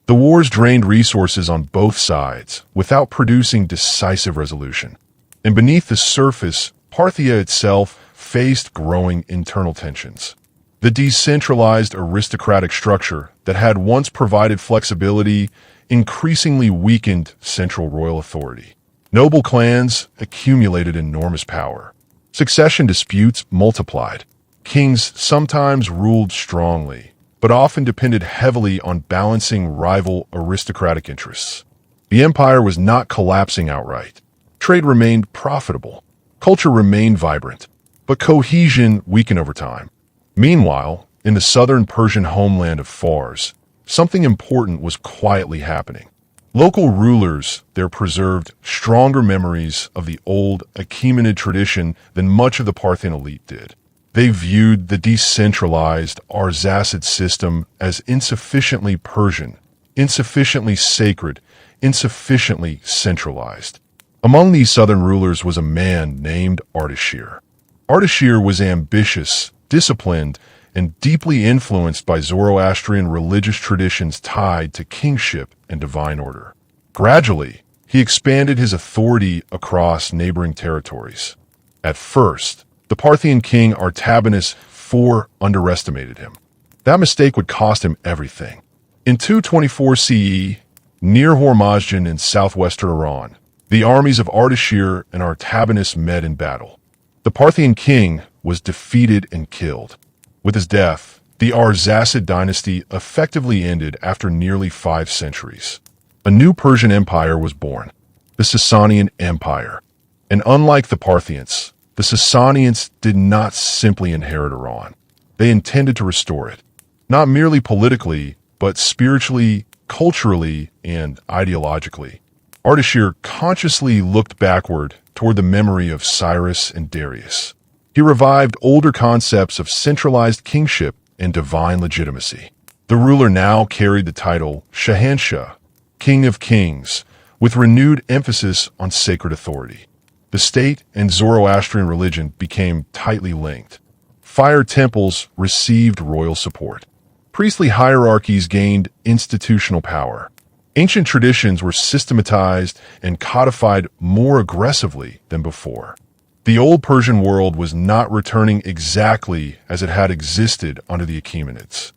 The wars drained resources on both sides without producing decisive resolution. And beneath the surface, Parthia itself faced growing internal tensions. The decentralized aristocratic structure that had once provided flexibility increasingly weakened central royal authority. Noble clans accumulated enormous power. Succession disputes multiplied. Kings sometimes ruled strongly, but often depended heavily on balancing rival aristocratic interests. The empire was not collapsing outright. Trade remained profitable. Culture remained vibrant, but cohesion weakened over time. Meanwhile, in the southern Persian homeland of Fars, something important was quietly happening. Local rulers there preserved stronger memories of the old Achaemenid tradition than much of the Parthian elite did. They viewed the decentralized Arsacid system as insufficiently Persian, insufficiently sacred, insufficiently centralized. Among these southern rulers was a man named Ardashir. Ardashir was ambitious, disciplined, and deeply influenced by Zoroastrian religious traditions tied to kingship and divine order. Gradually, he expanded his authority across neighboring territories. At first, the Parthian king Artabanus IV underestimated him. That mistake would cost him everything. In 224 CE, near Hormozgan in southwestern Iran, the armies of Ardashir and Artabanus met in battle. The Parthian king was defeated and killed. With his death, the Arsacid dynasty effectively ended after nearly 5 centuries. A new Persian empire was born, the Sasanian Empire. And unlike the Parthians, the Sasanians did not simply inherit Iran. They intended to restore it, not merely politically, but spiritually, culturally, and ideologically. Ardashir consciously looked backward toward the memory of Cyrus and Darius. He revived older concepts of centralized kingship and divine legitimacy. The ruler now carried the title Shahanshah, King of Kings, with renewed emphasis on sacred authority. The state and Zoroastrian religion became tightly linked. Fire temples received royal support. Priestly hierarchies gained institutional power. Ancient traditions were systematized and codified more aggressively than before. The old Persian world was not returning exactly as it had existed under the Achaemenids.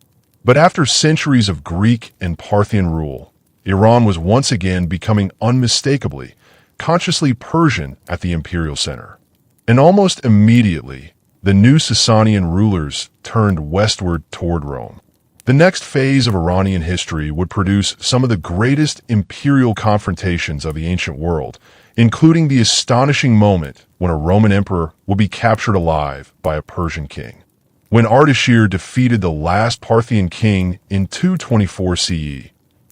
But after centuries of Greek and Parthian rule, Iran was once again becoming unmistakably, consciously Persian at the imperial center. And almost immediately, the new Sasanian rulers turned westward toward Rome. The next phase of Iranian history would produce some of the greatest imperial confrontations of the ancient world, including the astonishing moment when a Roman emperor would be captured alive by a Persian king. When Ardashir defeated the last Parthian king in 224 CE,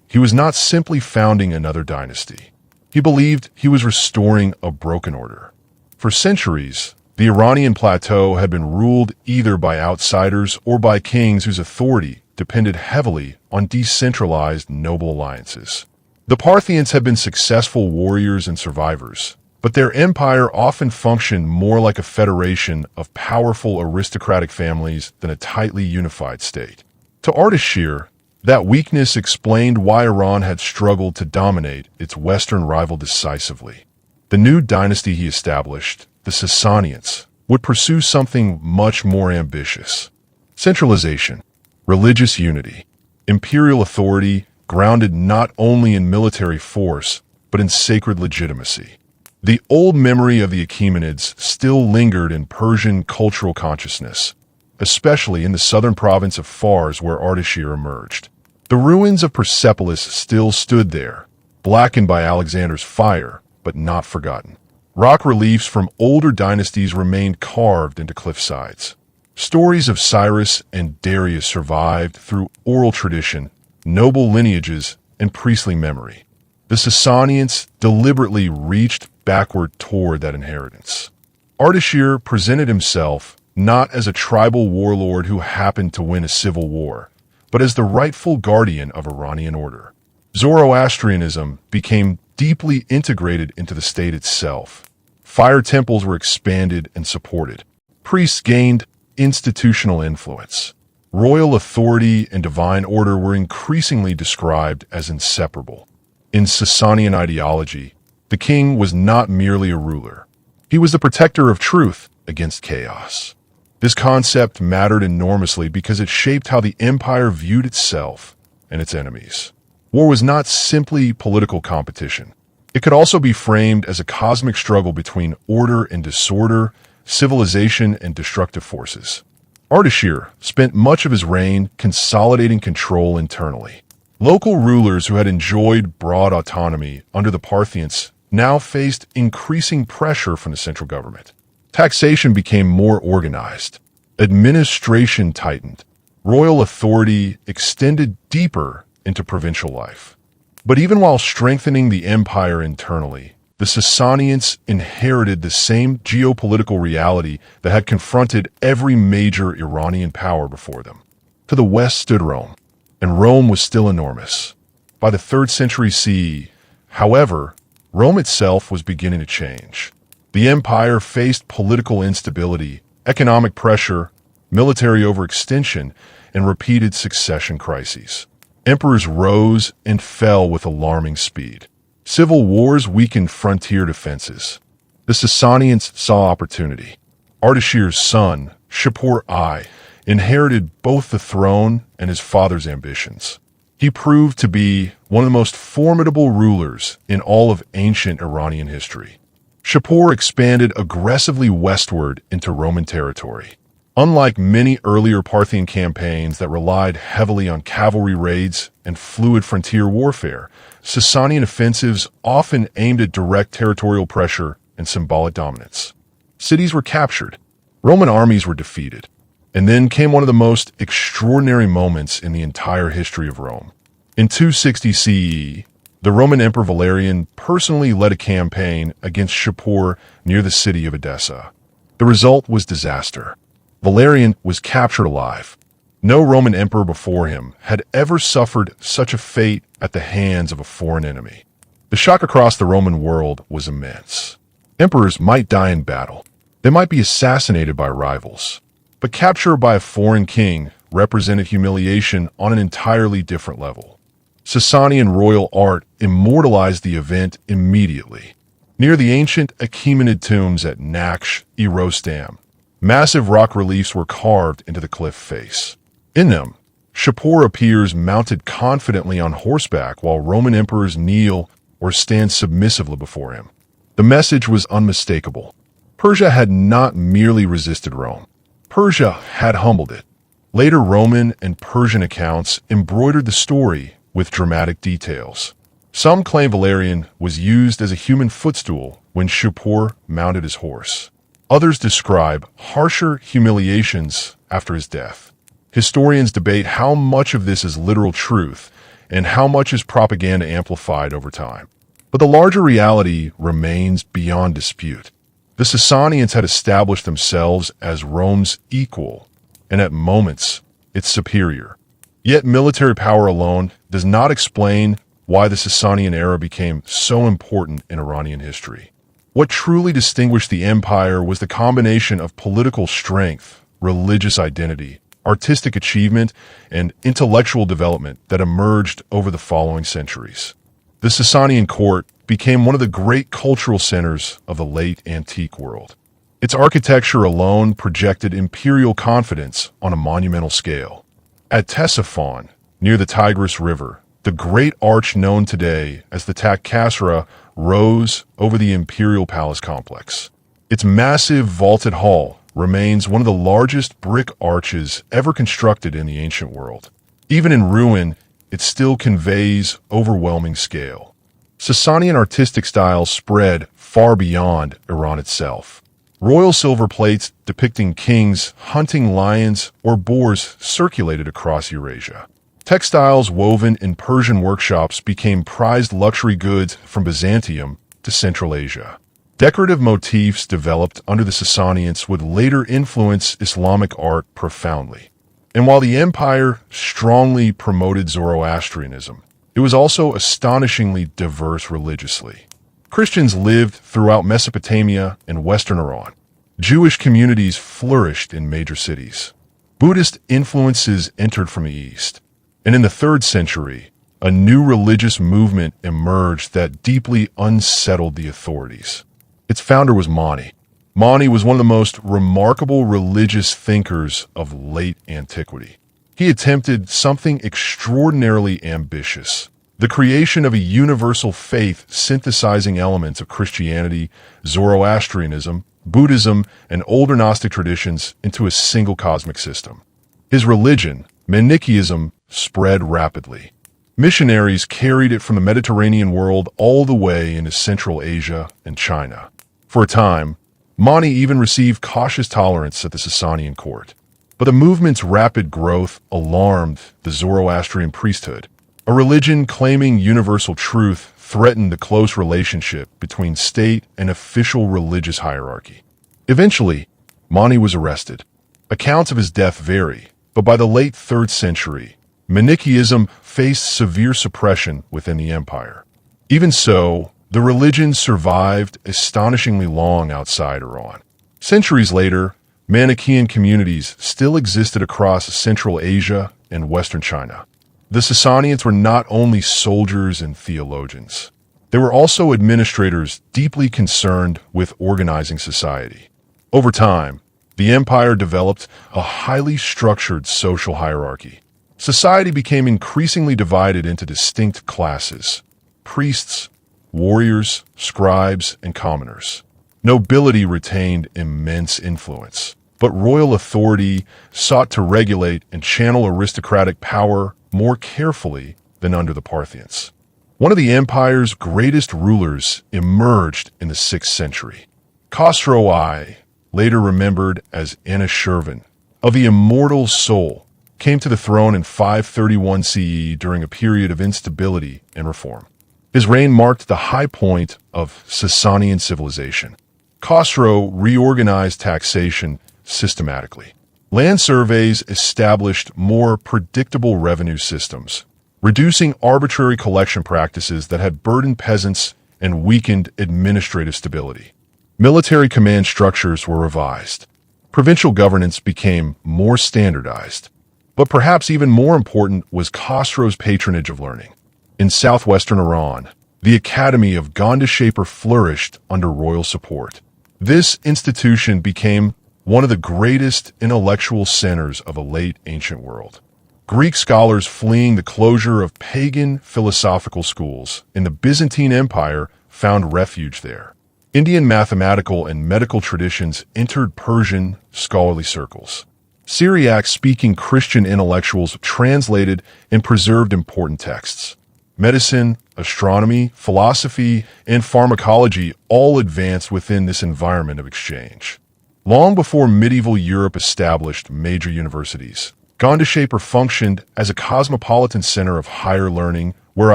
he was not simply founding another dynasty. He believed he was restoring a broken order. For centuries, the Iranian plateau had been ruled either by outsiders or by kings whose authority depended heavily on decentralized noble alliances. The Parthians had been successful warriors and survivors, but their empire often functioned more like a federation of powerful aristocratic families than a tightly unified state. To Ardashir, that weakness explained why Iran had struggled to dominate its western rival decisively. The new dynasty he established, the Sasanians, would pursue something much more ambitious: centralization, religious unity, imperial authority grounded not only in military force, but in sacred legitimacy. The old memory of the Achaemenids still lingered in Persian cultural consciousness, especially in the southern province of Fars where Ardashir emerged. The ruins of Persepolis still stood there, blackened by Alexander's fire, but not forgotten. Rock reliefs from older dynasties remained carved into cliff sides. Stories of Cyrus and Darius survived through oral tradition, noble lineages, and priestly memory. The Sasanians deliberately reached backward toward that inheritance. Ardashir presented himself not as a tribal warlord who happened to win a civil war, but as the rightful guardian of Iranian order. Zoroastrianism became deeply integrated into the state itself. Fire temples were expanded and supported. Priests gained institutional influence. Royal authority and divine order were increasingly described as inseparable. In Sasanian ideology, the king was not merely a ruler. He was the protector of truth against chaos. This concept mattered enormously because it shaped how the empire viewed itself and its enemies. War was not simply political competition. It could also be framed as a cosmic struggle between order and disorder, civilization and destructive forces. Ardashir spent much of his reign consolidating control internally. Local rulers who had enjoyed broad autonomy under the Parthians now faced increasing pressure from the central government. Taxation became more organized. Administration tightened. Royal authority extended deeper into provincial life. But even while strengthening the empire internally, the Sasanians inherited the same geopolitical reality that had confronted every major Iranian power before them. To the west stood Rome, and Rome was still enormous. By the 3rd century CE, however, Rome itself was beginning to change. The empire faced political instability, economic pressure, military overextension, and repeated succession crises. Emperors rose and fell with alarming speed. Civil wars weakened frontier defenses. The Sasanians saw opportunity. Ardashir's son, Shapur I, inherited both the throne and his father's ambitions. He proved to be one of the most formidable rulers in all of ancient Iranian history. Shapur expanded aggressively westward into Roman territory. Unlike many earlier Parthian campaigns that relied heavily on cavalry raids and fluid frontier warfare, Sasanian offensives often aimed at direct territorial pressure and symbolic dominance. Cities were captured, Roman armies were defeated, and then came one of the most extraordinary moments in the entire history of Rome. In 260 CE, the Roman Emperor Valerian personally led a campaign against Shapur near the city of Edessa. The result was disaster. Valerian was captured alive. No Roman emperor before him had ever suffered such a fate at the hands of a foreign enemy. The shock across the Roman world was immense. Emperors might die in battle. They might be assassinated by rivals. But capture by a foreign king represented humiliation on an entirely different level. Sasanian royal art immortalized the event immediately. Near the ancient Achaemenid tombs at Nakhsh Rostam, massive rock reliefs were carved into the cliff face. In them, Shapur appears mounted confidently on horseback while Roman emperors kneel or stand submissively before him. The message was unmistakable. Persia had not merely resisted Rome. Persia had humbled it. Later Roman and Persian accounts embroidered the story with dramatic details. Some claim Valerian was used as a human footstool when Shapur mounted his horse. Others describe harsher humiliations after his death. Historians debate how much of this is literal truth and how much is propaganda amplified over time. But the larger reality remains beyond dispute. The Sasanians had established themselves as Rome's equal, and at moments, its superior. Yet military power alone does not explain why the Sasanian era became so important in Iranian history. What truly distinguished the empire was the combination of political strength, religious identity, artistic achievement, and intellectual development that emerged over the following centuries. The Sasanian court became one of the great cultural centers of the late antique world. Its architecture alone projected imperial confidence on a monumental scale. At Ctesiphon, near the Tigris River, the great arch known today as the Takhtasra rose over the imperial palace complex. Its massive vaulted hall remains one of the largest brick arches ever constructed in the ancient world. Even in ruin, it still conveys overwhelming scale. Sasanian artistic styles spread far beyond Iran itself. Royal silver plates depicting kings hunting lions or boars circulated across Eurasia. Textiles woven in Persian workshops became prized luxury goods from Byzantium to Central Asia. Decorative motifs developed under the Sasanians would later influence Islamic art profoundly. And while the empire strongly promoted Zoroastrianism, it was also astonishingly diverse religiously. Christians lived throughout Mesopotamia and Western Iran. Jewish communities flourished in major cities. Buddhist influences entered from the East. And in the 3rd century, a new religious movement emerged that deeply unsettled the authorities. Its founder was Mani. Mani was one of the most remarkable religious thinkers of late antiquity. He attempted something extraordinarily ambitious, the creation of a universal faith synthesizing elements of Christianity, Zoroastrianism, Buddhism, and older Gnostic traditions into a single cosmic system. His religion, Manichaeism, spread rapidly. Missionaries carried it from the Mediterranean world all the way into Central Asia and China. For a time, Mani even received cautious tolerance at the Sasanian court. But the movement's rapid growth alarmed the Zoroastrian priesthood. A religion claiming universal truth threatened the close relationship between state and official religious hierarchy. Eventually, Mani was arrested. Accounts of his death vary, but by the late 3rd century, Manichaeism faced severe suppression within the empire. Even so, the religion survived astonishingly long outside Iran. Centuries later, Manichaean communities still existed across Central Asia and Western China. The Sasanians were not only soldiers and theologians. They were also administrators deeply concerned with organizing society. Over time, the empire developed a highly structured social hierarchy. Society became increasingly divided into distinct classes: priests, warriors, scribes, and commoners. Nobility retained immense influence, but royal authority sought to regulate and channel aristocratic power more carefully than under the Parthians. One of the empire's greatest rulers emerged in the 6th century. Khosrow I, later remembered as Anushirvan, of the immortal soul, came to the throne in 531 CE during a period of instability and reform. His reign marked the high point of Sasanian civilization. Khosrow reorganized taxation systematically. Land surveys established more predictable revenue systems, reducing arbitrary collection practices that had burdened peasants and weakened administrative stability. Military command structures were revised. Provincial governance became more standardized. But perhaps even more important was Khosrow's patronage of learning. In southwestern Iran, the Academy of Gandhi flourished under royal support. This institution became one of the greatest intellectual centers of a late ancient world. Greek scholars fleeing the closure of pagan philosophical schools in the Byzantine Empire found refuge there. Indian mathematical and medical traditions entered Persian scholarly circles. Syriac-speaking Christian intellectuals translated and preserved important texts. Medicine, astronomy, philosophy, and pharmacology all advanced within this environment of exchange. Long before medieval Europe established major universities, Gandhi functioned as a cosmopolitan center of higher learning where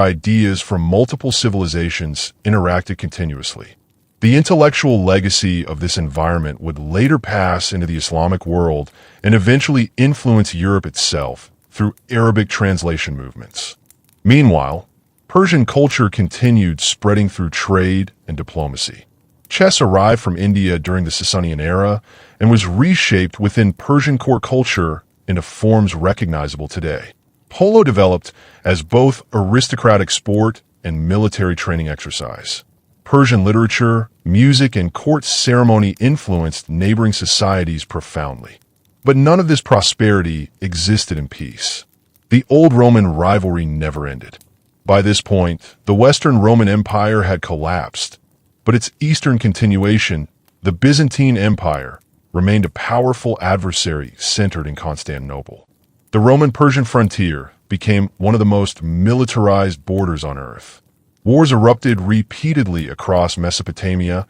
ideas from multiple civilizations interacted continuously. The intellectual legacy of this environment would later pass into the Islamic world and eventually influence Europe itself through Arabic translation movements. Meanwhile, Persian culture continued spreading through trade and diplomacy. Chess arrived from India during the Sasanian era and was reshaped within Persian court culture into forms recognizable today. Polo developed as both aristocratic sport and military training exercise. Persian literature, music, and court ceremony influenced neighboring societies profoundly. But none of this prosperity existed in peace. The old Roman rivalry never ended. By this point, the Western Roman Empire had collapsed, but its eastern continuation, the Byzantine Empire, remained a powerful adversary centered in Constantinople. The Roman-Persian frontier became one of the most militarized borders on Earth. Wars erupted repeatedly across Mesopotamia,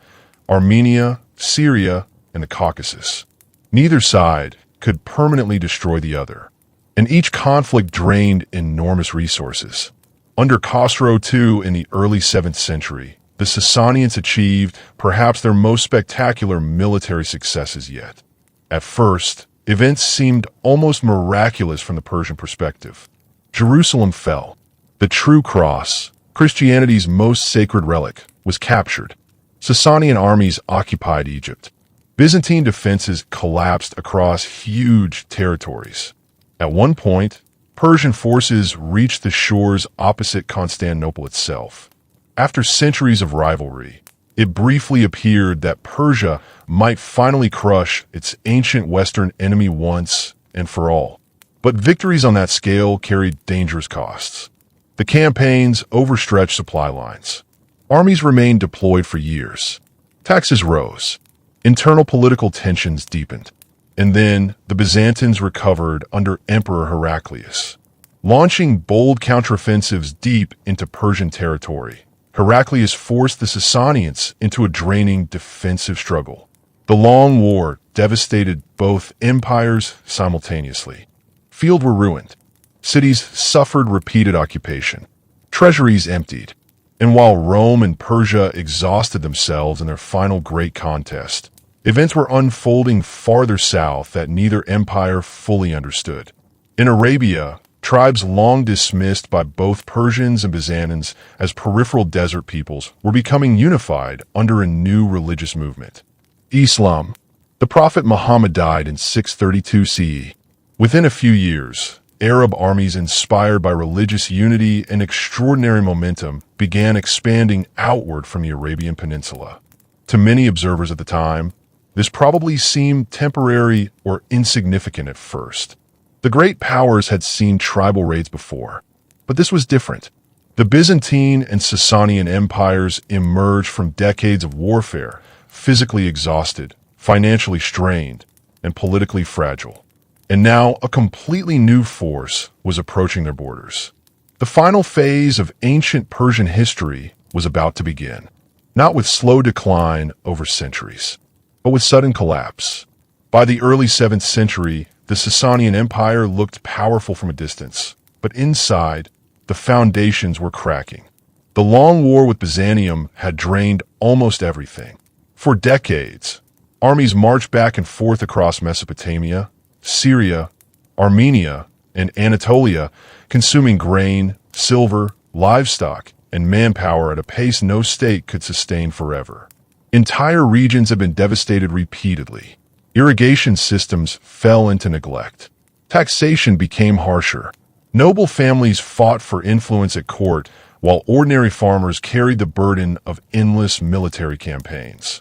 Armenia, Syria, and the Caucasus. Neither side could permanently destroy the other, and each conflict drained enormous resources. Under Khosrow II in the early 7th century, the Sasanians achieved perhaps their most spectacular military successes yet. At first, events seemed almost miraculous from the Persian perspective. Jerusalem fell. The true cross, Christianity's most sacred relic, was captured. Sasanian armies occupied Egypt. Byzantine defenses collapsed across huge territories. At one point, Persian forces reached the shores opposite Constantinople itself. After centuries of rivalry, it briefly appeared that Persia might finally crush its ancient Western enemy once and for all. But victories on that scale carried dangerous costs. The campaigns overstretched supply lines. Armies remained deployed for years. Taxes rose. Internal political tensions deepened. And then the Byzantines recovered under Emperor Heraclius, launching bold counteroffensives deep into Persian territory. Heraclius forced the Sasanians into a draining defensive struggle. The long war devastated both empires simultaneously. Fields were ruined. Cities suffered repeated occupation. Treasuries emptied. And while Rome and Persia exhausted themselves in their final great contest, events were unfolding farther south that neither empire fully understood. In Arabia, tribes long dismissed by both Persians and Byzantines as peripheral desert peoples were becoming unified under a new religious movement. Islam. The Prophet Muhammad died in 632 CE. Within a few years, Arab armies inspired by religious unity and extraordinary momentum began expanding outward from the Arabian Peninsula. To many observers at the time, this probably seemed temporary or insignificant at first. The great powers had seen tribal raids before, but this was different. The Byzantine and Sasanian empires emerged from decades of warfare, physically exhausted, financially strained, and politically fragile. And now a completely new force was approaching their borders. The final phase of ancient Persian history was about to begin, not with slow decline over centuries, but with sudden collapse. By the early 7th century, the Sasanian Empire looked powerful from a distance, but inside, the foundations were cracking. The long war with Byzantium had drained almost everything. For decades, armies marched back and forth across Mesopotamia, Syria, Armenia, and Anatolia, consuming grain, silver, livestock, and manpower at a pace no state could sustain forever. Entire regions have been devastated repeatedly. Irrigation systems fell into neglect. Taxation became harsher. Noble families fought for influence at court, while ordinary farmers carried the burden of endless military campaigns.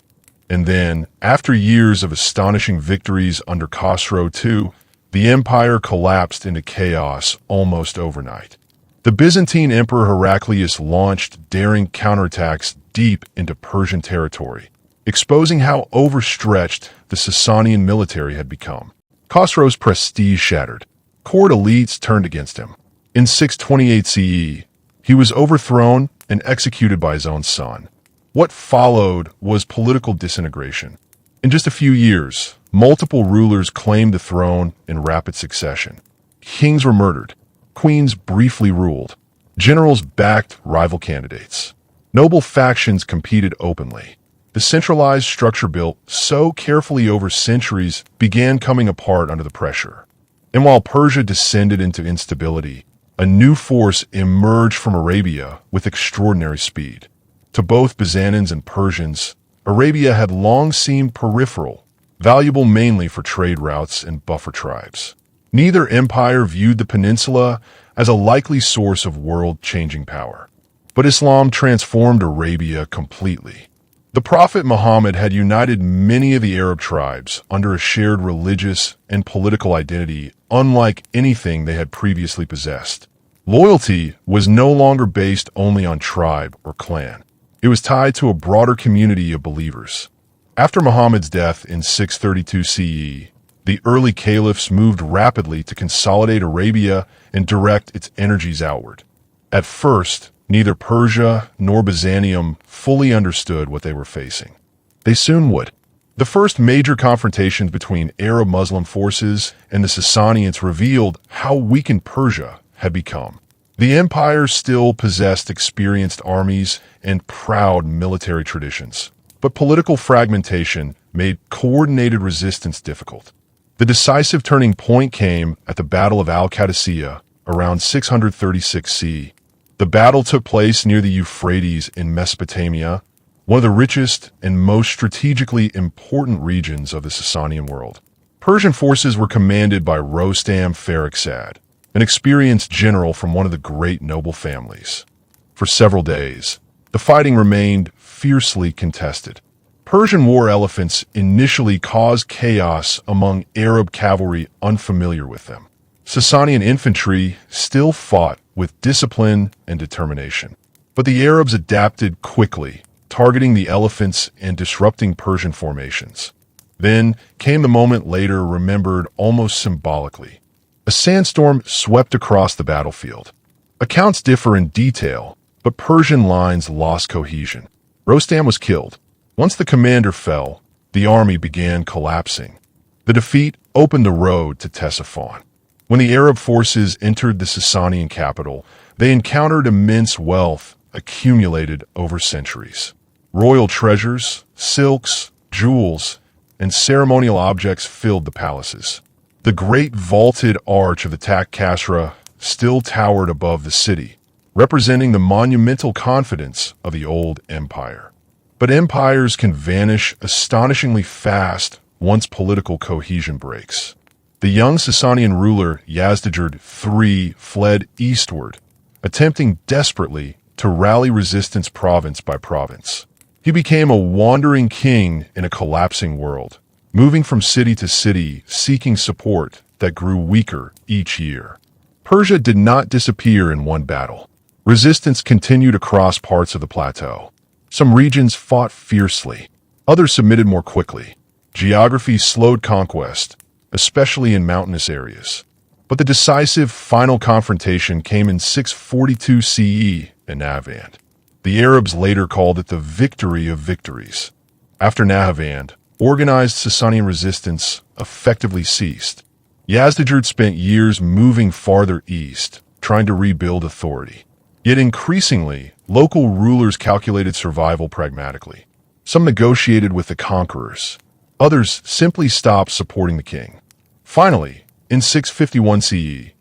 And then, after years of astonishing victories under Khosrow II, the empire collapsed into chaos almost overnight. The Byzantine Emperor Heraclius launched daring counterattacks deep into Persian territory, exposing how overstretched the Sasanian military had become. Khosrow's prestige shattered. Court elites turned against him. In 628 CE, he was overthrown and executed by his own son. What followed was political disintegration. In just a few years, multiple rulers claimed the throne in rapid succession. Kings were murdered. Queens briefly ruled. Generals backed rival candidates. Noble factions competed openly. The centralized structure built so carefully over centuries began coming apart under the pressure. And while Persia descended into instability, a new force emerged from Arabia with extraordinary speed. To both Byzantines and Persians, Arabia had long seemed peripheral, valuable mainly for trade routes and buffer tribes. Neither empire viewed the peninsula as a likely source of world-changing power. But Islam transformed Arabia completely. The Prophet Muhammad had united many of the Arab tribes under a shared religious and political identity unlike anything they had previously possessed. Loyalty was no longer based only on tribe or clan. It was tied to a broader community of believers. After Muhammad's death in 632 CE, the early caliphs moved rapidly to consolidate Arabia and direct its energies outward. At first, neither Persia nor Byzantium fully understood what they were facing. They soon would. The first major confrontations between Arab Muslim forces and the Sasanians revealed how weakened Persia had become. The empire still possessed experienced armies and proud military traditions, but political fragmentation made coordinated resistance difficult. The decisive turning point came at the Battle of Al-Qadisiyah around 636 CE. The battle took place near the Euphrates in Mesopotamia, one of the richest and most strategically important regions of the Sasanian world. Persian forces were commanded by Rostam Farrakhzad, an experienced general from one of the great noble families. For several days, the fighting remained fiercely contested. Persian war elephants initially caused chaos among Arab cavalry unfamiliar with them. Sasanian infantry still fought with discipline and determination. But the Arabs adapted quickly, targeting the elephants and disrupting Persian formations. Then came the moment later remembered almost symbolically. A sandstorm swept across the battlefield. Accounts differ in detail, but Persian lines lost cohesion. Rostam was killed. Once the commander fell, the army began collapsing. The defeat opened the road to Ctesiphon. When the Arab forces entered the Sasanian capital, they encountered immense wealth accumulated over centuries. Royal treasures, silks, jewels, and ceremonial objects filled the palaces. The great vaulted arch of the Tak Kasra still towered above the city, representing the monumental confidence of the old empire. But empires can vanish astonishingly fast once political cohesion breaks. The young Sasanian ruler Yazdijerd III fled eastward, attempting desperately to rally resistance province by province. He became a wandering king in a collapsing world, moving from city to city, seeking support that grew weaker each year. Persia did not disappear in one battle. Resistance continued across parts of the plateau. Some regions fought fiercely. Others submitted more quickly. Geography slowed conquest, especially in mountainous areas. But the decisive final confrontation came in 642 CE in Nahevand. The Arabs later called it the victory of victories. After Nahevand, organized Sasanian resistance effectively ceased. Yazdijerd spent years moving farther east, trying to rebuild authority. Yet increasingly, local rulers calculated survival pragmatically. Some negotiated with the conquerors. Others simply stopped supporting the king. Finally, in 651 CE,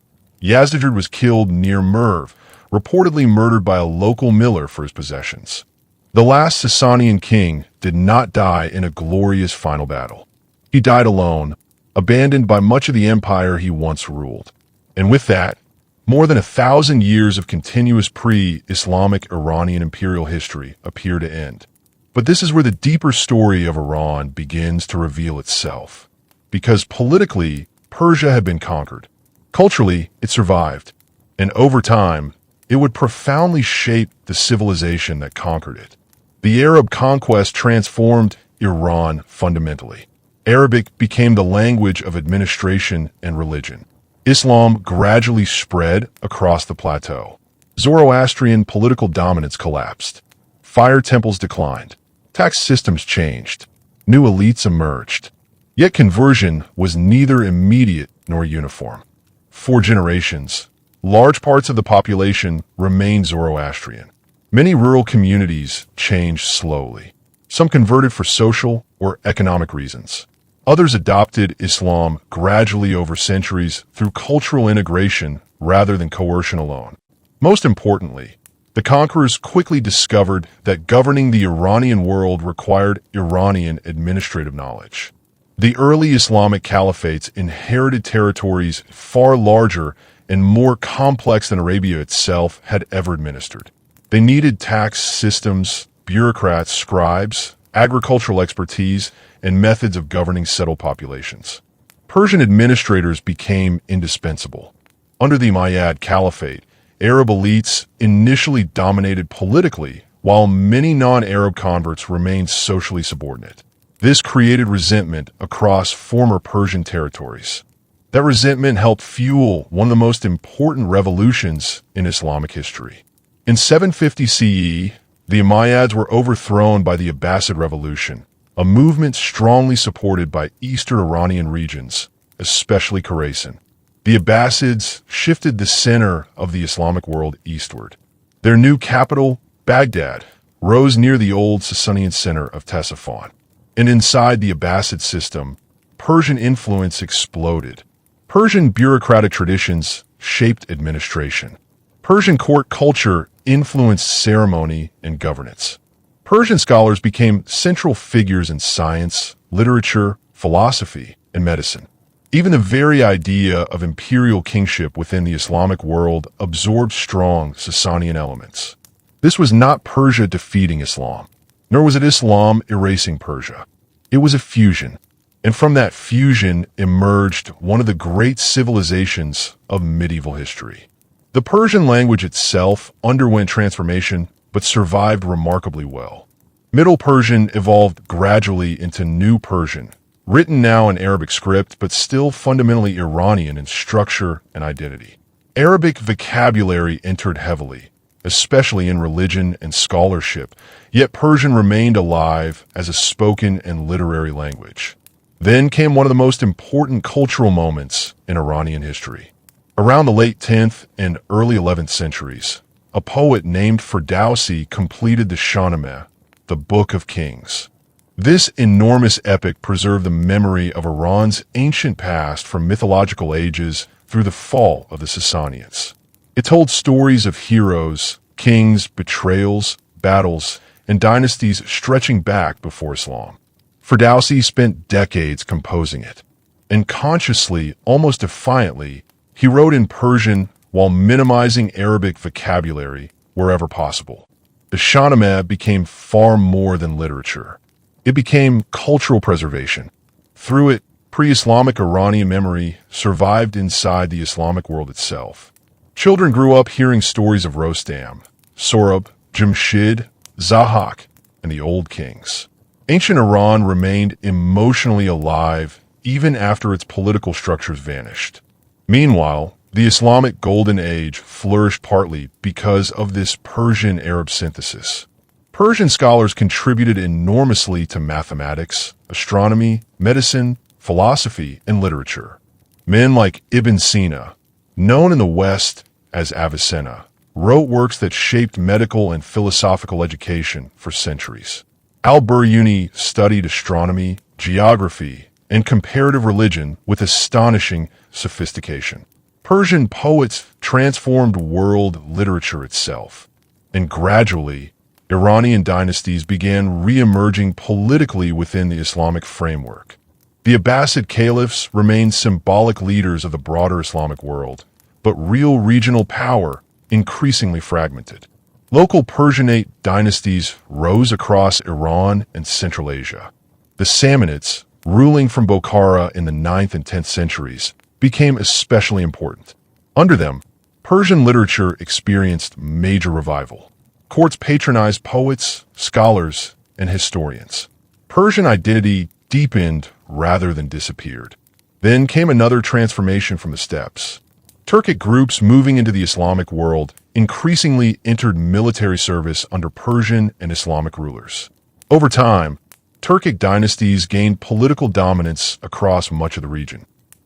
Yazdijerd was killed near Merv, reportedly murdered by a local miller for his possessions. The last Sasanian king did not die in a glorious final battle. He died alone, abandoned by much of the empire he once ruled. And with that, more than 1,000 years of continuous pre-Islamic Iranian imperial history appear to end. But this is where the deeper story of Iran begins to reveal itself. Because politically, Persia had been conquered. Culturally, it survived. And over time, it would profoundly shape the civilization that conquered it. The Arab conquest transformed Iran fundamentally. Arabic became the language of administration and religion. Islam gradually spread across the plateau. Zoroastrian political dominance collapsed. Fire temples declined. Tax systems changed. New elites emerged. Yet conversion was neither immediate nor uniform. For generations, large parts of the population remained Zoroastrian. Many rural communities changed slowly. Some converted for social or economic reasons. Others adopted Islam gradually over centuries through cultural integration rather than coercion alone. Most importantly, the conquerors quickly discovered that governing the Iranian world required Iranian administrative knowledge. The early Islamic caliphates inherited territories far larger and more complex than Arabia itself had ever administered. They needed tax systems, bureaucrats, scribes, agricultural expertise, and methods of governing settled populations. Persian administrators became indispensable. Under the Umayyad Caliphate, Arab elites initially dominated politically, while many non-Arab converts remained socially subordinate. This created resentment across former Persian territories. That resentment helped fuel one of the most important revolutions in Islamic history. In 750 CE, the Umayyads were overthrown by the Abbasid Revolution, a movement strongly supported by eastern Iranian regions, especially Khorasan. The Abbasids shifted the center of the Islamic world eastward. Their new capital, Baghdad, rose near the old Sasanian center of Ctesiphon. And inside the Abbasid system, Persian influence exploded. Persian bureaucratic traditions shaped administration. Persian court culture influenced ceremony and governance. Persian scholars became central figures in science, literature, philosophy, and medicine. Even the very idea of imperial kingship within the Islamic world absorbed strong Sasanian elements. This was not Persia defeating Islam, nor was it Islam erasing Persia. It was a fusion, and from that fusion emerged one of the great civilizations of medieval history. The Persian language itself underwent transformation, but survived remarkably well. Middle Persian evolved gradually into New Persian, written now in Arabic script but still fundamentally Iranian in structure and identity. Arabic vocabulary entered heavily, especially in religion and scholarship, yet Persian remained alive as a spoken and literary language. Then came one of the most important cultural moments in Iranian history. Around the late 10th and early 11th centuries, a poet named Ferdowsi completed the Shahnameh, the Book of Kings. This enormous epic preserved the memory of Iran's ancient past from mythological ages through the fall of the Sassanians. It told stories of heroes, kings, betrayals, battles, and dynasties stretching back before Islam. Ferdowsi spent decades composing it, and consciously, almost defiantly, he wrote in Persian while minimizing Arabic vocabulary wherever possible. The Shahnameh became far more than literature. It became cultural preservation. Through it, pre-Islamic Iranian memory survived inside the Islamic world itself. Children grew up hearing stories of Rostam, Sohrab, Jamshid, Zahak, and the old kings. Ancient Iran remained emotionally alive even after its political structures vanished. Meanwhile, the Islamic Golden Age flourished partly because of this Persian-Arab synthesis. Persian scholars contributed enormously to mathematics, astronomy, medicine, philosophy, and literature. Men like Ibn Sina, known in the West as Avicenna, wrote works that shaped medical and philosophical education for centuries. Al-Biruni studied astronomy, geography, and comparative religion with astonishing sophistication. Persian poets transformed world literature itself, and gradually, Iranian dynasties began re-emerging politically within the Islamic framework. The Abbasid caliphs remained symbolic leaders of the broader Islamic world, but real regional power increasingly fragmented. Local Persianate dynasties rose across Iran and Central Asia. The Samanids, ruling from Bokhara in the 9th and 10th centuries, became especially important. Under them, Persian literature experienced major revival. Courts patronized poets, scholars, and historians. Persian identity deepened rather than disappeared. Then came another transformation from the steppes. Turkic groups moving into the Islamic world increasingly entered military service under Persian and Islamic rulers. Over time, Turkic dynasties gained political dominance across much of the region.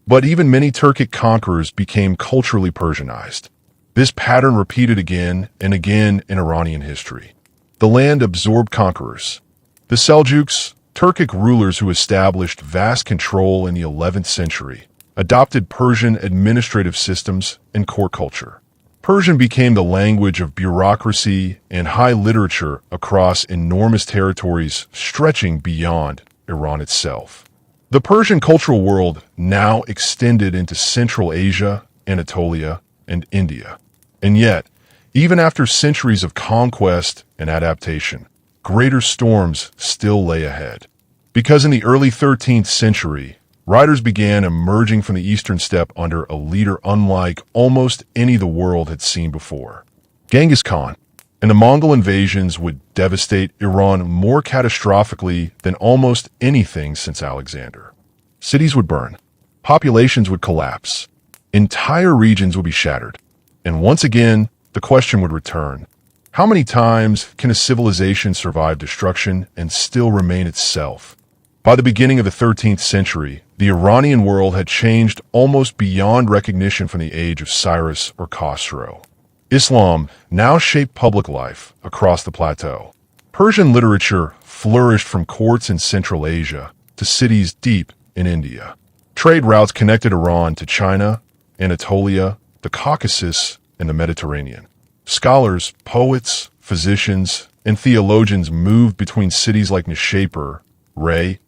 But even many Turkic conquerors became culturally Persianized. This pattern repeated again and again in Iranian history. The land absorbed conquerors. The Seljuks, Turkic rulers who established vast control in the 11th century, adopted Persian administrative systems and court culture. Persian became the language of bureaucracy and high literature across enormous territories stretching beyond Iran itself. The Persian cultural world now extended into Central Asia, Anatolia, and India. And yet, even after centuries of conquest and adaptation, greater storms still lay ahead. Because in the early 13th century, riders began emerging from the eastern steppe under a leader unlike almost any the world had seen before. Genghis Khan, and the Mongol invasions would devastate Iran more catastrophically than almost anything since Alexander. Cities would burn, populations would collapse, entire regions would be shattered, and once again, the question would return: how many times can a civilization survive destruction and still remain itself? By the beginning of the 13th century, the Iranian world had changed almost beyond recognition from the age of Cyrus or Khosrow. Islam now shaped public life across the plateau. Persian literature flourished from courts in Central Asia to cities deep in India. Trade routes connected Iran to China, Anatolia, the Caucasus, and the Mediterranean. Scholars, poets, physicians, and theologians moved between cities like Nishapur, Ray,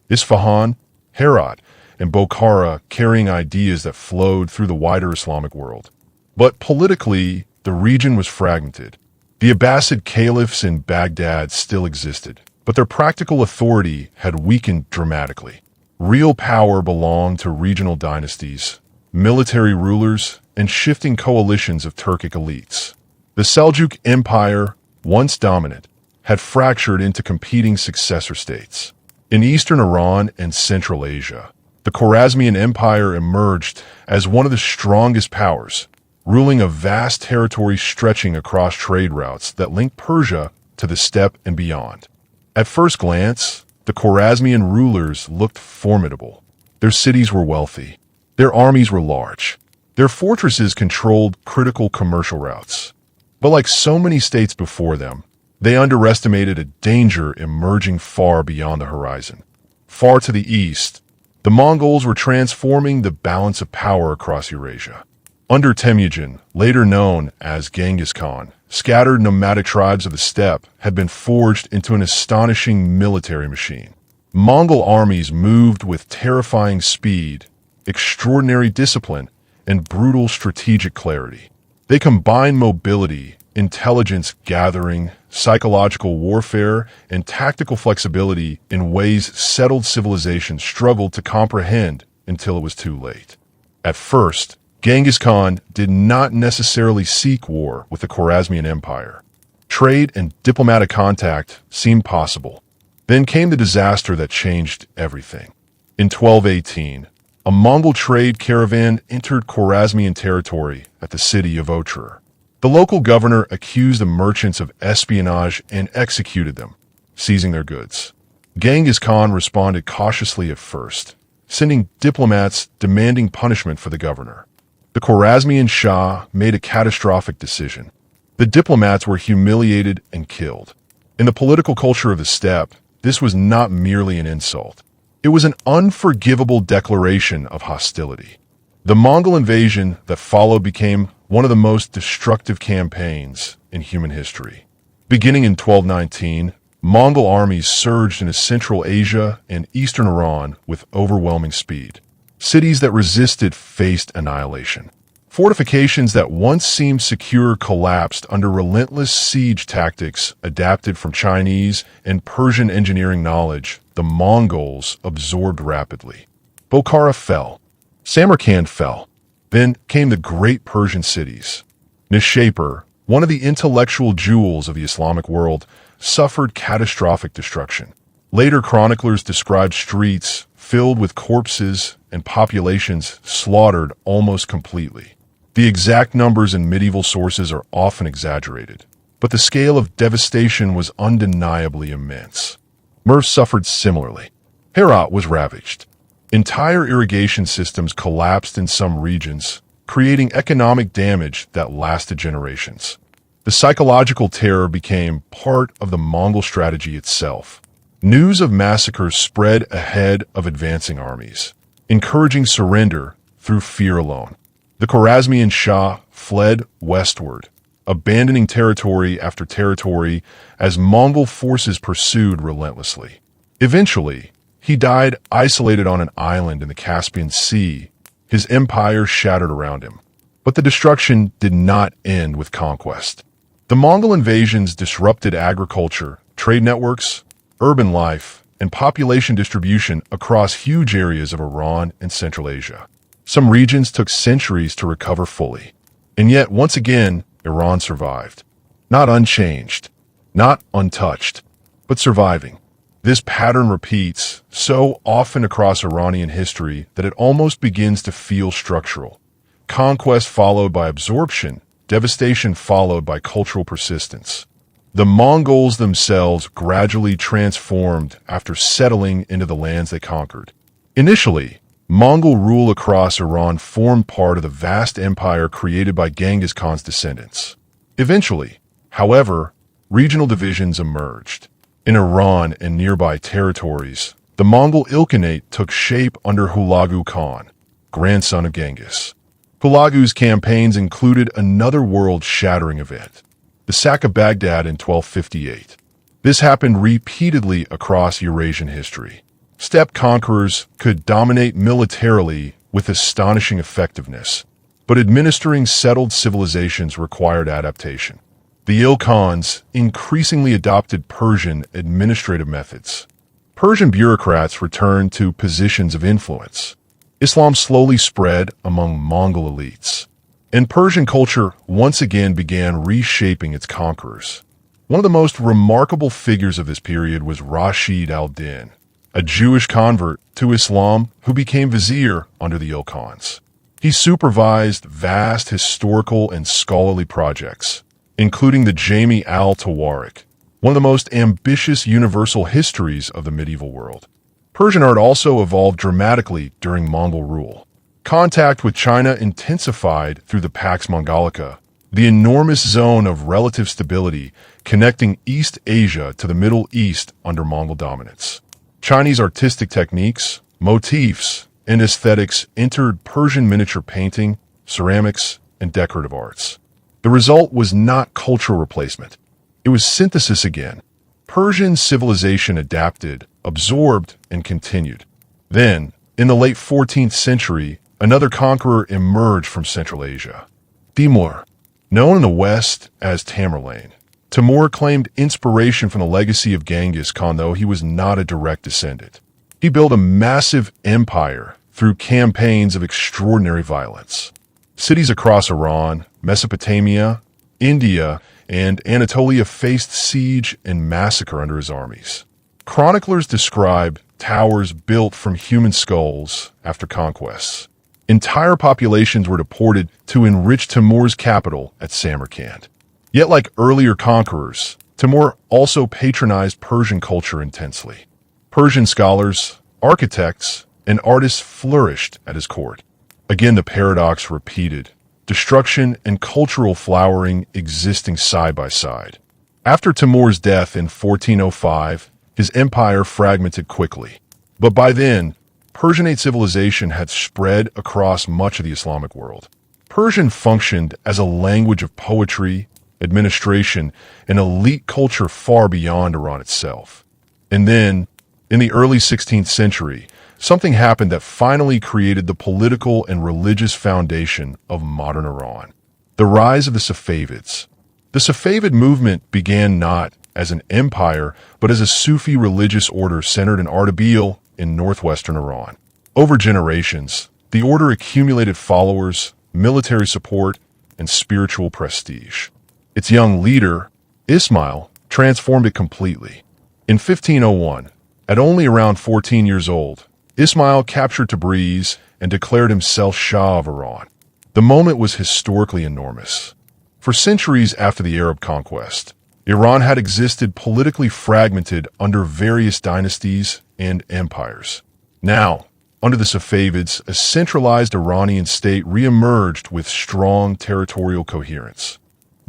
Isfahan, Herat, and Bokhara, carrying ideas that flowed through the wider Islamic world. But politically, the region was fragmented. The Abbasid caliphs in Baghdad still existed, but their practical authority had weakened dramatically. Real power belonged to regional dynasties, military rulers, and shifting coalitions of Turkic elites. The Seljuk Empire, once dominant, had fractured into competing successor states. In eastern Iran and Central Asia, the Khwarezmian Empire emerged as one of the strongest powers, ruling a vast territory stretching across trade routes that linked Persia to the steppe and beyond. At first glance, the Khwarezmian rulers looked formidable. Their cities were wealthy. Their armies were large. Their fortresses controlled critical commercial routes. But like so many states before them, they underestimated a danger emerging far beyond the horizon. Far to the east, the Mongols were transforming the balance of power across Eurasia. Under Temujin, later known as Genghis Khan, scattered nomadic tribes of the steppe had been forged into an astonishing military machine. Mongol armies moved with terrifying speed, extraordinary discipline, and brutal strategic clarity. They combined mobility, intelligence gathering, psychological warfare, and tactical flexibility in ways settled civilizations struggled to comprehend until it was too late. At first, Genghis Khan did not necessarily seek war with the Khwarezmian Empire. Trade and diplomatic contact seemed possible. Then came the disaster that changed everything. In 1218, a Mongol trade caravan entered Khwarezmian territory at the city of Otrar. The local governor accused the merchants of espionage and executed them, seizing their goods. Genghis Khan responded cautiously at first, sending diplomats demanding punishment for the governor. The Khwarezmian Shah made a catastrophic decision. The diplomats were humiliated and killed. In the political culture of the steppe, this was not merely an insult. It was an unforgivable declaration of hostility. The Mongol invasion that followed became one of the most destructive campaigns in human history. Beginning in 1219, Mongol armies surged into Central Asia and eastern Iran with overwhelming speed. Cities that resisted faced annihilation. Fortifications that once seemed secure collapsed under relentless siege tactics adapted from Chinese and Persian engineering knowledge. The Mongols absorbed rapidly. Bokhara fell. Samarkand fell. Then came the great Persian cities. Nishapur, one of the intellectual jewels of the Islamic world, suffered catastrophic destruction. Later chroniclers described streets filled with corpses and populations slaughtered almost completely. The exact numbers in medieval sources are often exaggerated, but the scale of devastation was undeniably immense. Merv suffered similarly. Herat was ravaged. Entire irrigation systems collapsed in some regions, creating economic damage that lasted generations. The psychological terror became part of the Mongol strategy itself. News of massacres spread ahead of advancing armies, encouraging surrender through fear alone. The Khwarezmian Shah fled westward, abandoning territory after territory as Mongol forces pursued relentlessly. Eventually, he died isolated on an island in the Caspian Sea, his empire shattered around him. But the destruction did not end with conquest. The Mongol invasions disrupted agriculture, trade networks, urban life, and population distribution across huge areas of Iran and Central Asia. Some regions took centuries to recover fully. And yet, once again, Iran survived. Not unchanged, not untouched, but surviving. This pattern repeats so often across Iranian history that it almost begins to feel structural. Conquest followed by absorption, devastation followed by cultural persistence. The Mongols themselves gradually transformed after settling into the lands they conquered. Initially, Mongol rule across Iran formed part of the vast empire created by Genghis Khan's descendants. Eventually, however, regional divisions emerged. In Iran and nearby territories, the Mongol Ilkhanate took shape under Hulagu Khan, grandson of Genghis. Hulagu's campaigns included another world-shattering event, the sack of Baghdad in 1258. This happened repeatedly across Eurasian history. Steppe conquerors could dominate militarily with astonishing effectiveness, but administering settled civilizations required adaptation. The Ilkhans increasingly adopted Persian administrative methods. Persian bureaucrats returned to positions of influence. Islam slowly spread among Mongol elites, and Persian culture once again began reshaping its conquerors. One of the most remarkable figures of this period was Rashid al-Din, a Jewish convert to Islam who became vizier under the Ilkhans. He supervised vast historical and scholarly projects, including the Jami al-Tawarik, one of the most ambitious universal histories of the medieval world. Persian art also evolved dramatically during Mongol rule. Contact with China intensified through the Pax Mongolica, the enormous zone of relative stability connecting East Asia to the Middle East under Mongol dominance. Chinese artistic techniques, motifs, and aesthetics entered Persian miniature painting, ceramics, and decorative arts. The result was not cultural replacement. It was synthesis again. Persian civilization adapted, absorbed, and continued. Then, in the late 14th century, another conqueror emerged from Central Asia. Timur, known in the West as Tamerlane. Timur claimed inspiration from the legacy of Genghis Khan, though he was not a direct descendant. He built a massive empire through campaigns of extraordinary violence. Cities across Iran, Mesopotamia, India, and Anatolia faced siege and massacre under his armies. Chroniclers describe towers built from human skulls after conquests. Entire populations were deported to enrich Timur's capital at Samarkand. Yet, like earlier conquerors, Timur also patronized Persian culture intensely. Persian scholars, architects, and artists flourished at his court. Again, the paradox repeated, destruction and cultural flowering existing side by side. After Timur's death in 1405, his empire fragmented quickly. But by then, Persianate civilization had spread across much of the Islamic world. Persian functioned as a language of poetry, administration, and elite culture far beyond Iran itself. And then, in the early 16th century, something happened that finally created the political and religious foundation of modern Iran. The rise of the Safavids. The Safavid movement began not as an empire, but as a Sufi religious order centered in Ardabil in northwestern Iran. Over generations, the order accumulated followers, military support, and spiritual prestige. Its young leader, Ismail, transformed it completely. In 1501, at only around 14 years old, Ismail captured Tabriz and declared himself Shah of Iran. The moment was historically enormous. For centuries after the Arab conquest, Iran had existed politically fragmented under various dynasties and empires. Now, under the Safavids, a centralized Iranian state reemerged with strong territorial coherence.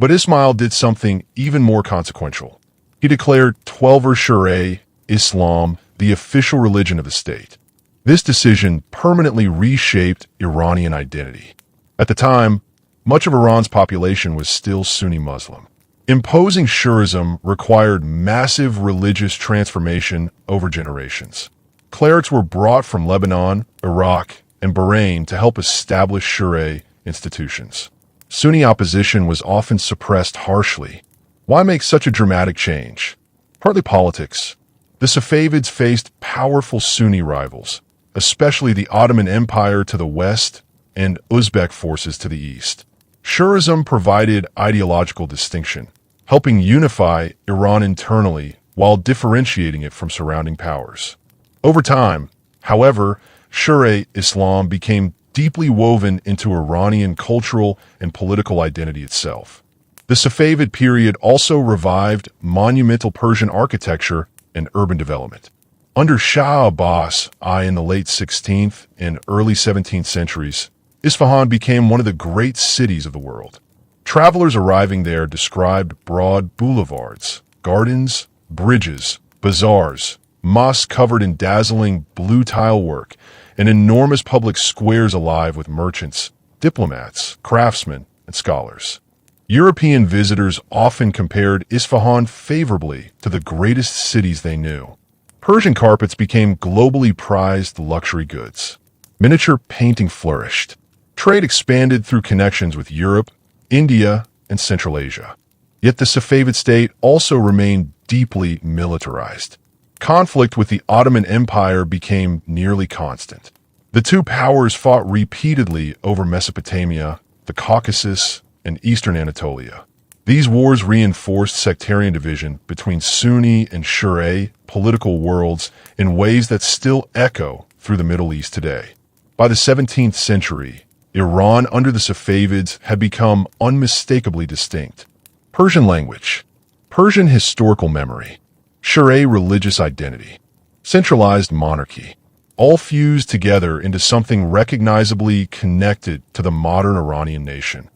But Ismail did something even more consequential. He declared Twelver Shura Islam the official religion of the state. This decision permanently reshaped Iranian identity. At the time, much of Iran's population was still Sunni Muslim. Imposing Shurism required massive religious transformation over generations. Clerics were brought from Lebanon, Iraq, and Bahrain to help establish Shura institutions. Sunni opposition was often suppressed harshly. Why make such a dramatic change? Partly politics. The Safavids faced powerful Sunni rivals, especially the Ottoman Empire to the west and Uzbek forces to the east. Shurism provided ideological distinction, helping unify Iran internally while differentiating it from surrounding powers. Over time, however, Shura Islam became deeply woven into Iranian cultural and political identity itself. The Safavid period also revived monumental Persian architecture and urban development. Under Shah Abbas I in the late 16th and early 17th centuries, Isfahan became one of the great cities of the world. Travelers arriving there described broad boulevards, gardens, bridges, bazaars, mosques covered in dazzling blue tile work, and enormous public squares alive with merchants, diplomats, craftsmen, and scholars. European visitors often compared Isfahan favorably to the greatest cities they knew. Persian carpets became globally prized luxury goods. Miniature painting flourished. Trade expanded through connections with Europe, India, and Central Asia. Yet the Safavid state also remained deeply militarized. Conflict with the Ottoman Empire became nearly constant. The two powers fought repeatedly over Mesopotamia, the Caucasus, and eastern Anatolia. These wars reinforced sectarian division between Sunni and Shia political worlds in ways that still echo through the Middle East today. By the 17th century, Iran under the Safavids had become unmistakably distinct. Persian language, Persian historical memory, Shia religious identity, centralized monarchy, all fused together into something recognizably connected to the modern Iranian nation.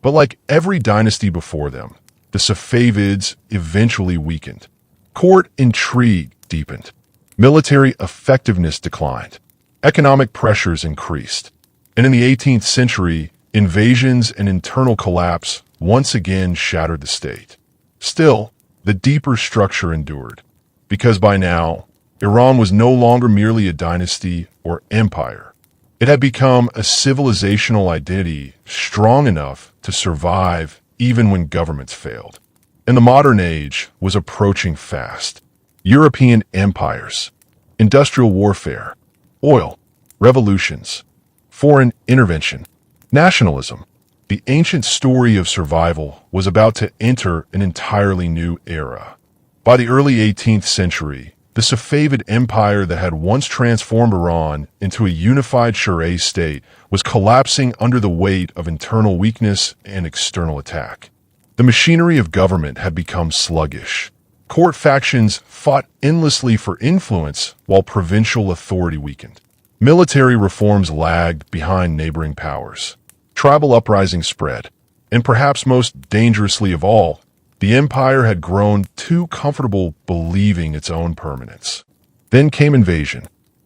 But like every dynasty before them, the Safavids eventually weakened. Court intrigue deepened. Military effectiveness declined. Economic pressures increased. And in the 18th century, invasions and internal collapse once again shattered the state. Still, the deeper structure endured, because by now, Iran was no longer merely a dynasty or empire. It had become a civilizational identity strong enough to survive even when governments failed. And the modern age was approaching fast. European empires, industrial warfare, oil, revolutions, foreign intervention, nationalism. The ancient story of survival was about to enter an entirely new era. By the early 18th century, the Safavid Empire that had once transformed Iran into a unified Shia state was collapsing under the weight of internal weakness and external attack. The machinery of government had become sluggish. Court factions fought endlessly for influence while provincial authority weakened. Military reforms lagged behind neighboring powers. Tribal uprisings spread. And perhaps most dangerously of all, the empire had grown too comfortable believing its own permanence. Then came invasion.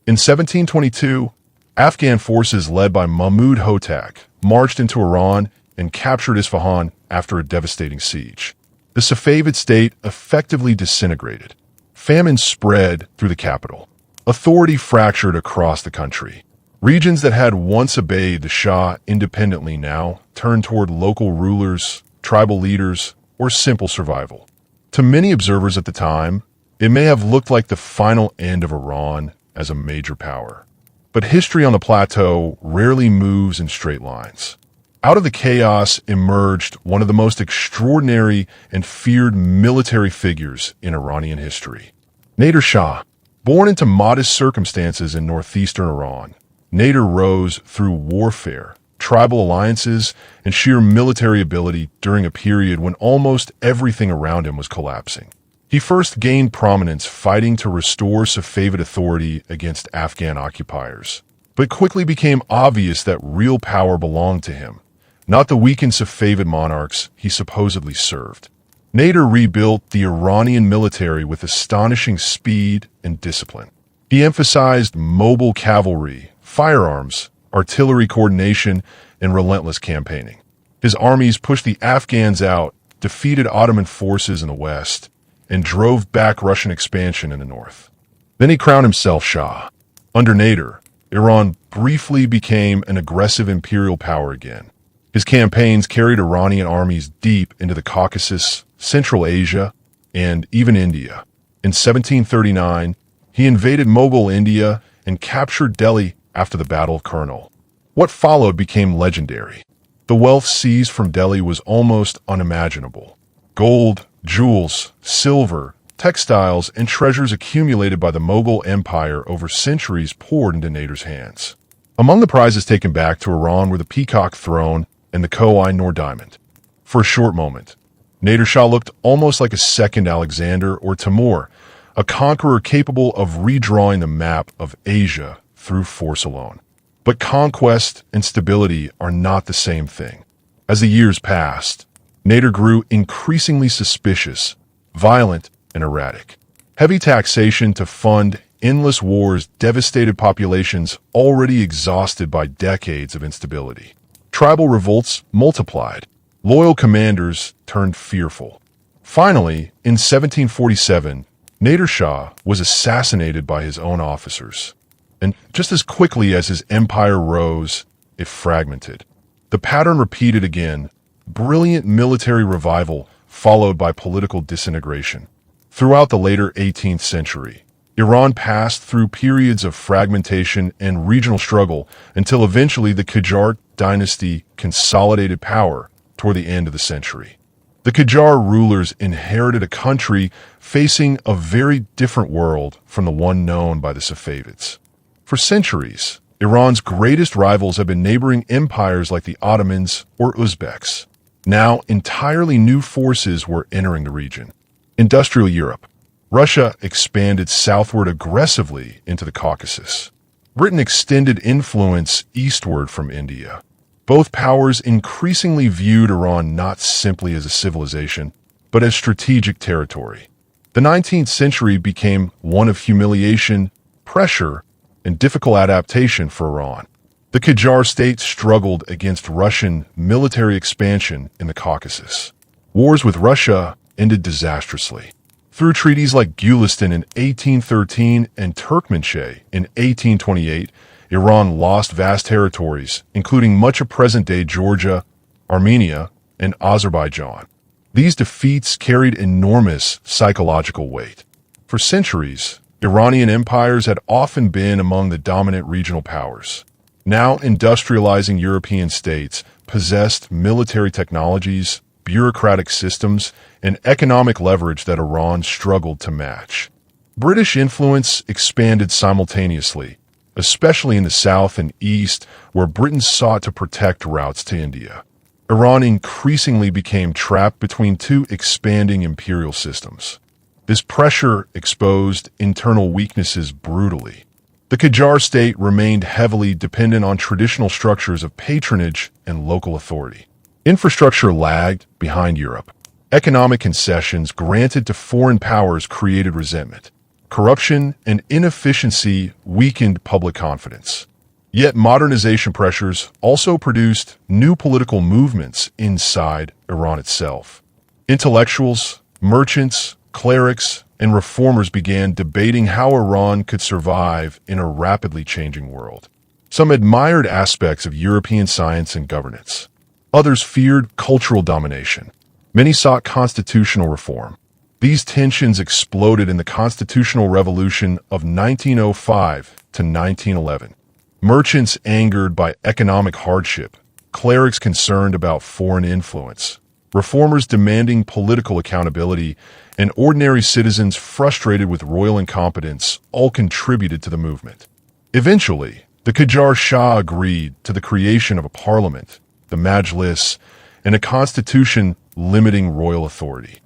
In 1722, Afghan forces led by Mahmud Hotak marched into Iran and captured Isfahan after a devastating siege. The Safavid state effectively disintegrated. Famine spread through the capital. Authority fractured across the country. Regions that had once obeyed the Shah independently now turned toward local rulers, tribal leaders, or simple survival. To many observers at the time, it may have looked like the final end of Iran as a major power. But history on the plateau rarely moves in straight lines. Out of the chaos emerged one of the most extraordinary and feared military figures in Iranian history. Nader Shah. Born into modest circumstances in northeastern Iran, Nader rose through warfare, tribal alliances, and sheer military ability during a period when almost everything around him was collapsing. He first gained prominence fighting to restore Safavid authority against Afghan occupiers, but quickly became obvious that real power belonged to him, not the weakened Safavid monarchs he supposedly served. Nader rebuilt the Iranian military with astonishing speed and discipline. He emphasized mobile cavalry, firearms, artillery coordination, and relentless campaigning. His armies pushed the Afghans out, defeated Ottoman forces in the west, and drove back Russian expansion in the north. Then he crowned himself Shah. Under Nader, Iran briefly became an aggressive imperial power again. His campaigns carried Iranian armies deep into the Caucasus, Central Asia, and even India. In 1739, he invaded Mughal India and captured Delhi after the Battle of Kurnool. What followed became legendary. The wealth seized from Delhi was almost unimaginable. Gold, jewels, silver, textiles, and treasures accumulated by the Mughal Empire over centuries poured into Nader's hands. Among the prizes taken back to Iran were the Peacock Throne and the Koh-i-Noor Diamond. For a short moment, Nader Shah looked almost like a second Alexander or Timur, a conqueror capable of redrawing the map of Asia through force alone. But conquest and stability are not the same thing. As the years passed, Nader grew increasingly suspicious, violent, and erratic. Heavy taxation to fund endless wars devastated populations already exhausted by decades of instability. Tribal revolts multiplied. Loyal commanders turned fearful. Finally, in 1747, Nader Shah was assassinated by his own officers. And just as quickly as his empire rose, it fragmented. The pattern repeated again, brilliant military revival followed by political disintegration. Throughout the later 18th century, Iran passed through periods of fragmentation and regional struggle until eventually the Qajar dynasty consolidated power toward the end of the century. The The Qajar rulers inherited a country facing a very different world from the one known by the Safavids. For centuries, Iran's greatest rivals have been neighboring empires like the Ottomans or Uzbeks. Now, entirely new forces were entering the region. Industrial Europe. Russia expanded southward aggressively into the Caucasus. Britain extended influence eastward from India. Both powers increasingly viewed Iran not simply as a civilization, but as strategic territory. The 19th century became one of humiliation, pressure, and difficult adaptation for Iran. The Qajar state struggled against Russian military expansion in the Caucasus. Wars with Russia ended disastrously. Through treaties like Gulistan in 1813 and Turkmenchay in 1828, Iran lost vast territories, including much of present-day Georgia, Armenia, and Azerbaijan. These defeats carried enormous psychological weight. For centuries, Iranian empires had often been among the dominant regional powers. Now industrializing European states possessed military technologies, bureaucratic systems, and economic leverage that Iran struggled to match. British influence expanded simultaneously, especially in the south and east, where Britain sought to protect routes to India. Iran increasingly became trapped between two expanding imperial systems. This pressure exposed internal weaknesses brutally. The Qajar state remained heavily dependent on traditional structures of patronage and local authority. Infrastructure lagged behind Europe. Economic concessions granted to foreign powers created resentment. Corruption and inefficiency weakened public confidence. Yet modernization pressures also produced new political movements inside Iran itself. Intellectuals, merchants, clerics, and reformers began debating how Iran could survive in a rapidly changing world. Some admired aspects of European science and governance. Others feared cultural domination. Many sought constitutional reform. These tensions exploded in the Constitutional Revolution of 1905 to 1911. Merchants angered by economic hardship, clerics concerned about foreign influence, reformers demanding political accountability, and ordinary citizens frustrated with royal incompetence all contributed to the movement. Eventually, the Qajar Shah agreed to the creation of a parliament, the Majlis, and a constitution limiting royal authority.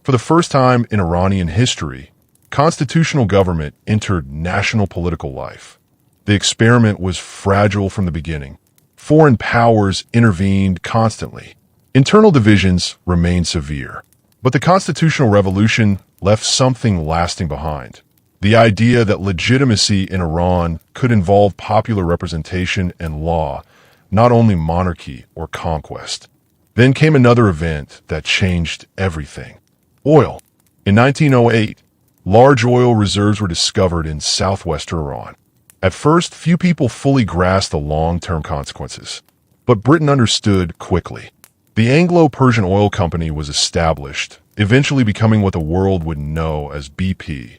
For the first time in Iranian history, constitutional government entered national political life. The experiment was fragile from the beginning. Foreign powers intervened constantly. Internal divisions remained severe. But the constitutional revolution left something lasting behind. The idea that legitimacy in Iran could involve popular representation and law, not only monarchy or conquest. Then came another event that changed everything. Oil. In 1908, large oil reserves were discovered in southwestern Iran. At first, few people fully grasped the long-term consequences. But Britain understood quickly. The Anglo-Persian Oil Company was established, eventually becoming what the world would know as BP.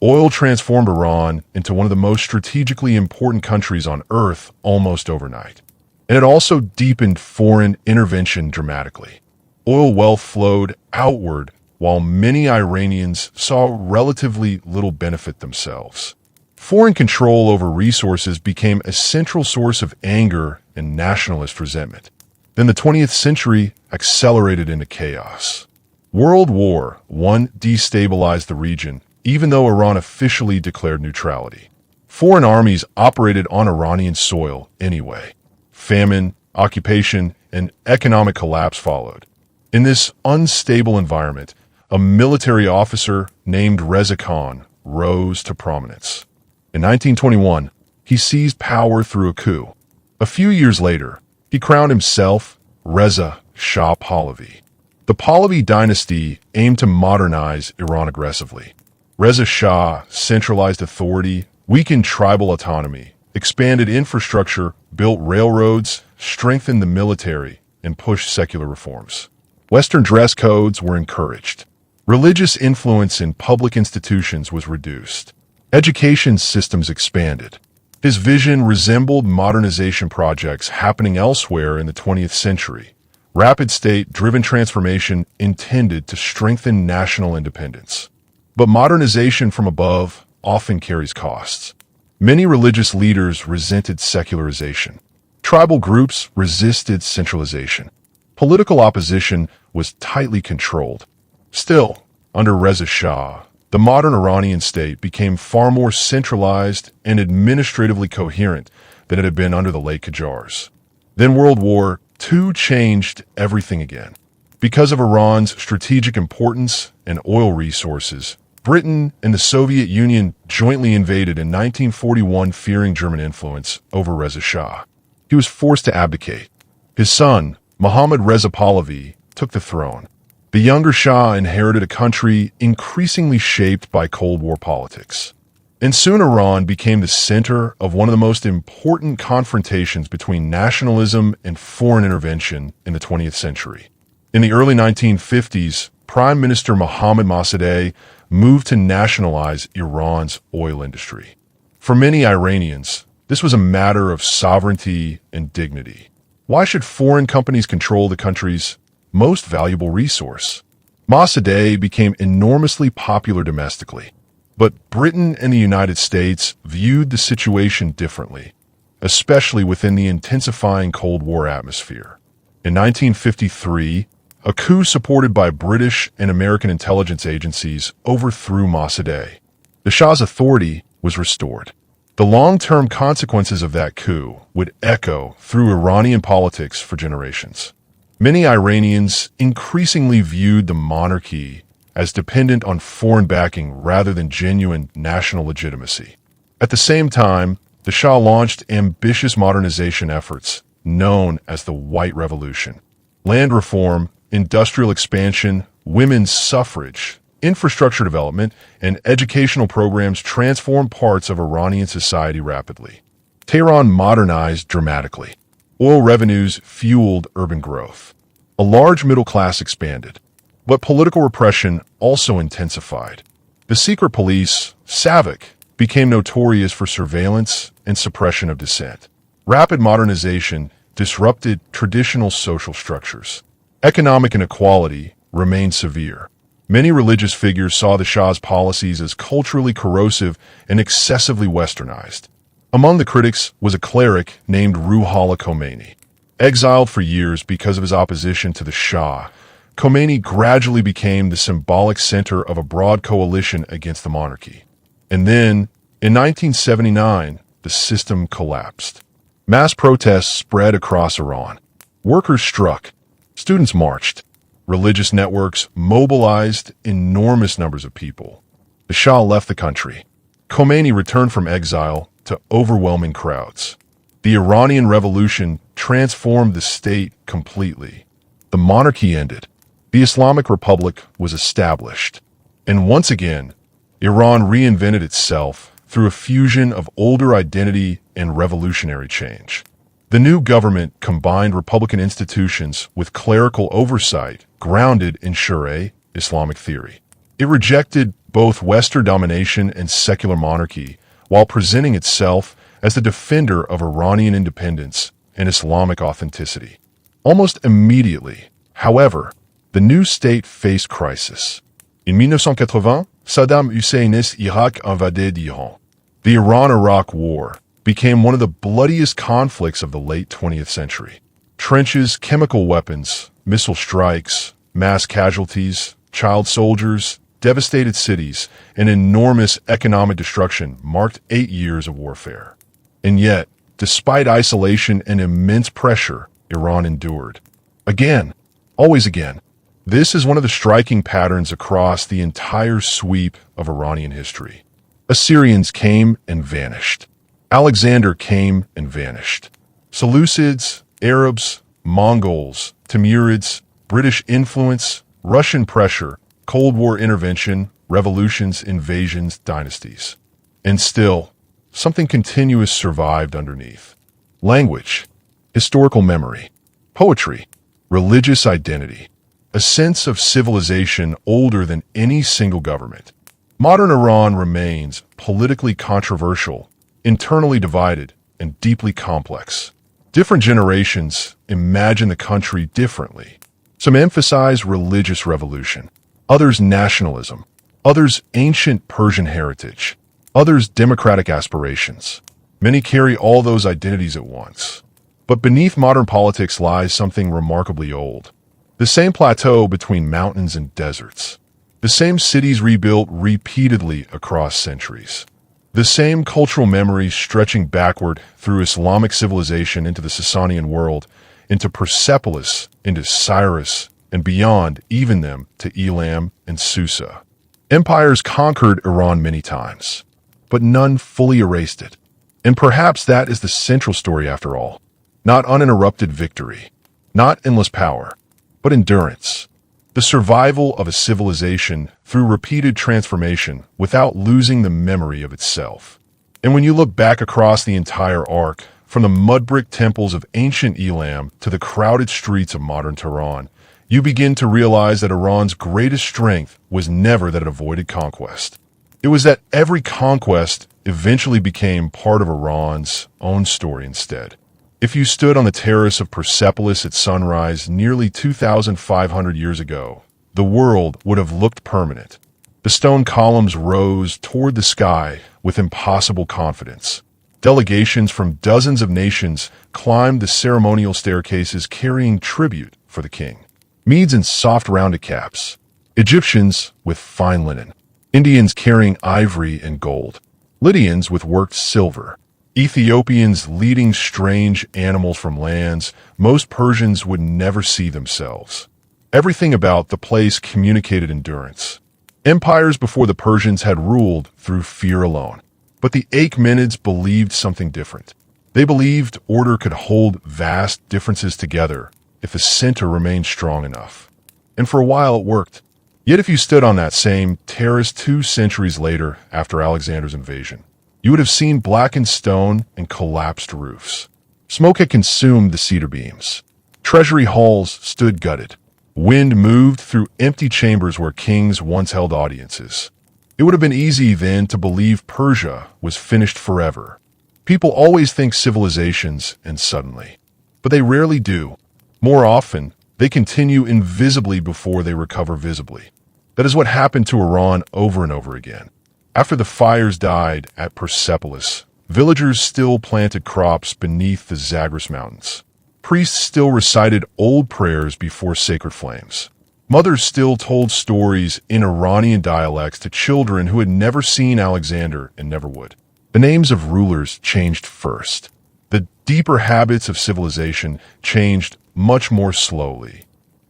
Oil transformed Iran into one of the most strategically important countries on Earth almost overnight. And it also deepened foreign intervention dramatically. Oil wealth flowed outward, while many Iranians saw relatively little benefit themselves. Foreign control over resources became a central source of anger and nationalist resentment. Then the 20th century accelerated into chaos. World War I destabilized the region, even though Iran officially declared neutrality. Foreign armies operated on Iranian soil anyway. Famine, occupation, and economic collapse followed. In this unstable environment, a military officer named Reza Khan rose to prominence. In 1921, he seized power through a coup. A few years later, he crowned himself Reza Shah Pahlavi. The Pahlavi dynasty aimed to modernize Iran aggressively. Reza Shah centralized authority, weakened tribal autonomy, expanded infrastructure, built railroads, strengthened the military, and pushed secular reforms. Western dress codes were encouraged. Religious influence in public institutions was reduced. Education systems expanded. His vision resembled modernization projects happening elsewhere in the 20th century, Rapid state-driven transformation intended to strengthen national independence. But modernization from above often carries costs. Many religious leaders resented secularization. Tribal groups resisted centralization. Political opposition was tightly controlled. Still, under Reza Shah, the modern Iranian state became far more centralized and administratively coherent than it had been under the late Qajars. Then World War II changed everything again. Because of Iran's strategic importance and oil resources, Britain and the Soviet Union jointly invaded in 1941, fearing German influence over Reza Shah. He was forced to abdicate. His son, Mohammad Reza Pahlavi, took the throne. The younger Shah inherited a country increasingly shaped by Cold War politics. And soon Iran became the center of one of the most important confrontations between nationalism and foreign intervention in the 20th century. In the early 1950s, Prime Minister Mohammad Mossadegh moved to nationalize Iran's oil industry. For many Iranians, this was a matter of sovereignty and dignity. Why should foreign companies control the country's most valuable resource? Mossadegh became enormously popular domestically. But Britain and the United States viewed the situation differently, especially within the intensifying Cold War atmosphere. In 1953, a coup supported by British and American intelligence agencies overthrew Mossadegh. The Shah's authority was restored. The long-term consequences of that coup would echo through Iranian politics for generations. Many Iranians increasingly viewed the monarchy as dependent on foreign backing rather than genuine national legitimacy. At the same time, the Shah launched ambitious modernization efforts known as the White Revolution. Land reform, industrial expansion, women's suffrage, infrastructure development, and educational programs transformed parts of Iranian society rapidly. Tehran modernized dramatically. Oil revenues fueled urban growth. A large middle class expanded. But political repression also intensified. The secret police, SAVAK, became notorious for surveillance and suppression of dissent. Rapid modernization disrupted traditional social structures. Economic inequality remained severe. Many religious figures saw the Shah's policies as culturally corrosive and excessively westernized. Among the critics was a cleric named Ruhollah Khomeini. Exiled for years because of his opposition to the Shah, Khomeini gradually became the symbolic center of a broad coalition against the monarchy. And then, in 1979, the system collapsed. Mass protests spread across Iran. Workers struck. Students marched. Religious networks mobilized enormous numbers of people. The Shah left the country. Khomeini returned from exile to overwhelming crowds. The Iranian Revolution transformed the state completely. The monarchy ended. The Islamic Republic was established. And once again, Iran reinvented itself through a fusion of older identity and revolutionary change. The new government combined republican institutions with clerical oversight grounded in Sharia Islamic theory. It rejected both Western domination and secular monarchy while presenting itself as the defender of Iranian independence and Islamic authenticity. Almost immediately, however, the new state faced crisis. In 1980, Saddam Hussein's Iraq invaded Iran. The Iran-Iraq War became one of the bloodiest conflicts of the late 20th century. Trenches, chemical weapons, missile strikes, mass casualties, child soldiers, devastated cities, and enormous economic destruction marked 8 years of warfare. And yet, despite isolation and immense pressure, Iran endured. Again, always again. This is one of the striking patterns across the entire sweep of Iranian history. Assyrians came and vanished. Alexander came and vanished. Seleucids, Arabs, Mongols, Timurids, British influence, Russian pressure, Cold War intervention, revolutions, invasions, dynasties. And still, something continuous survived underneath. Language, historical memory, poetry, religious identity. A sense of civilization older than any single government. Modern Iran remains politically controversial, internally divided, and deeply complex. Different generations imagine the country differently. Some emphasize religious revolution, others nationalism, others ancient Persian heritage, others democratic aspirations. Many carry all those identities at once. But beneath modern politics lies something remarkably old. The same plateau between mountains and deserts. The same cities rebuilt repeatedly across centuries. The same cultural memories stretching backward through Islamic civilization into the Sasanian world, into Persepolis, into Cyrus, and beyond, even them, to Elam and Susa. Empires conquered Iran many times, but none fully erased it. And perhaps that is the central story after all. Not uninterrupted victory, not endless power, but endurance. The survival of a civilization through repeated transformation without losing the memory of itself. And when you look back across the entire arc, from the mud-brick temples of ancient Elam to the crowded streets of modern Tehran, you begin to realize that Iran's greatest strength was never that it avoided conquest. It was that every conquest eventually became part of Iran's own story instead. If you stood on the terrace of Persepolis at sunrise nearly 2,500 years ago, the world would have looked permanent. The stone columns rose toward the sky with impossible confidence. Delegations from dozens of nations climbed the ceremonial staircases carrying tribute for the king. Medes in soft rounded caps, Egyptians with fine linen, Indians carrying ivory and gold, Lydians with worked silver, Ethiopians leading strange animals from lands most Persians would never see themselves. Everything about the place communicated endurance. Empires before the Persians had ruled through fear alone. But the Achaemenids believed something different. They believed order could hold vast differences together if the center remained strong enough. And for a while it worked. Yet if you stood on that same terrace 2 centuries later after Alexander's invasion, you would have seen blackened stone and collapsed roofs. Smoke had consumed the cedar beams. Treasury halls stood gutted. Wind moved through empty chambers where kings once held audiences. It would have been easy then to believe Persia was finished forever. People always think civilizations and suddenly. But they rarely do. More often, they continue invisibly before they recover visibly. That is what happened to Iran over and over again. After the fires died at Persepolis, villagers still planted crops beneath the Zagros Mountains. Priests still recited old prayers before sacred flames. Mothers still told stories in Iranian dialects to children who had never seen Alexander and never would. The names of rulers changed first. The deeper habits of civilization changed much more slowly.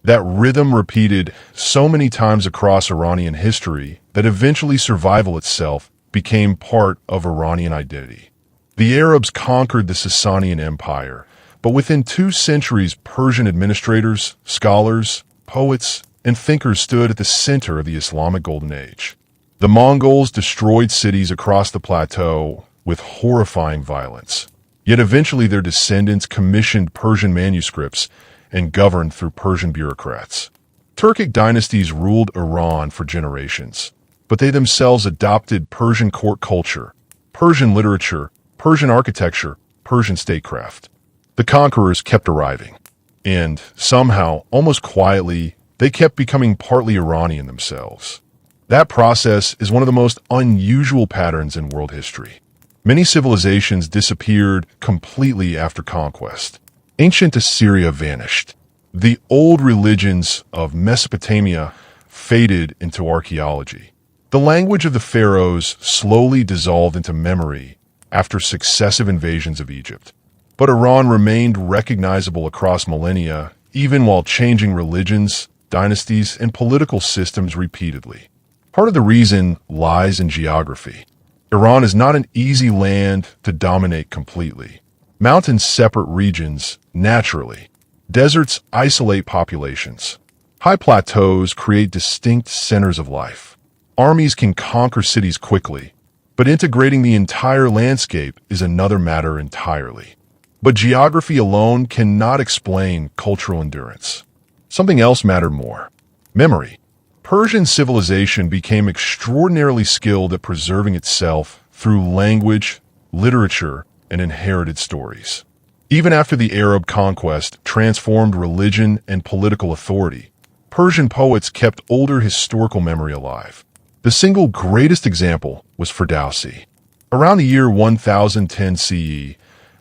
That rhythm repeated so many times across Iranian history that eventually survival itself became part of Iranian identity. The Arabs conquered the Sasanian Empire, but within 2 centuries Persian administrators, scholars, poets, and thinkers stood at the center of the Islamic Golden Age. The Mongols destroyed cities across the plateau with horrifying violence. Yet eventually their descendants commissioned Persian manuscripts and governed through Persian bureaucrats. Turkic dynasties ruled Iran for generations, but they themselves adopted Persian court culture, Persian literature, Persian architecture, Persian statecraft. The conquerors kept arriving, and somehow, almost quietly, they kept becoming partly Iranian themselves. That process is one of the most unusual patterns in world history. Many civilizations disappeared completely after conquest. Ancient Assyria vanished. The old religions of Mesopotamia faded into archaeology. The language of the pharaohs slowly dissolved into memory after successive invasions of Egypt. But Iran remained recognizable across millennia, even while changing religions, dynasties, and political systems repeatedly. Part of the reason lies in geography. Iran is not an easy land to dominate completely. Mountains separate regions naturally. Deserts isolate populations. High plateaus create distinct centers of life. Armies can conquer cities quickly, but integrating the entire landscape is another matter entirely. But geography alone cannot explain cultural endurance. Something else mattered more: memory. Persian civilization became extraordinarily skilled at preserving itself through language, literature, and inherited stories. Even after the Arab conquest transformed religion and political authority, Persian poets kept older historical memory alive. The single greatest example was Ferdowsi. Around the year 1010 CE,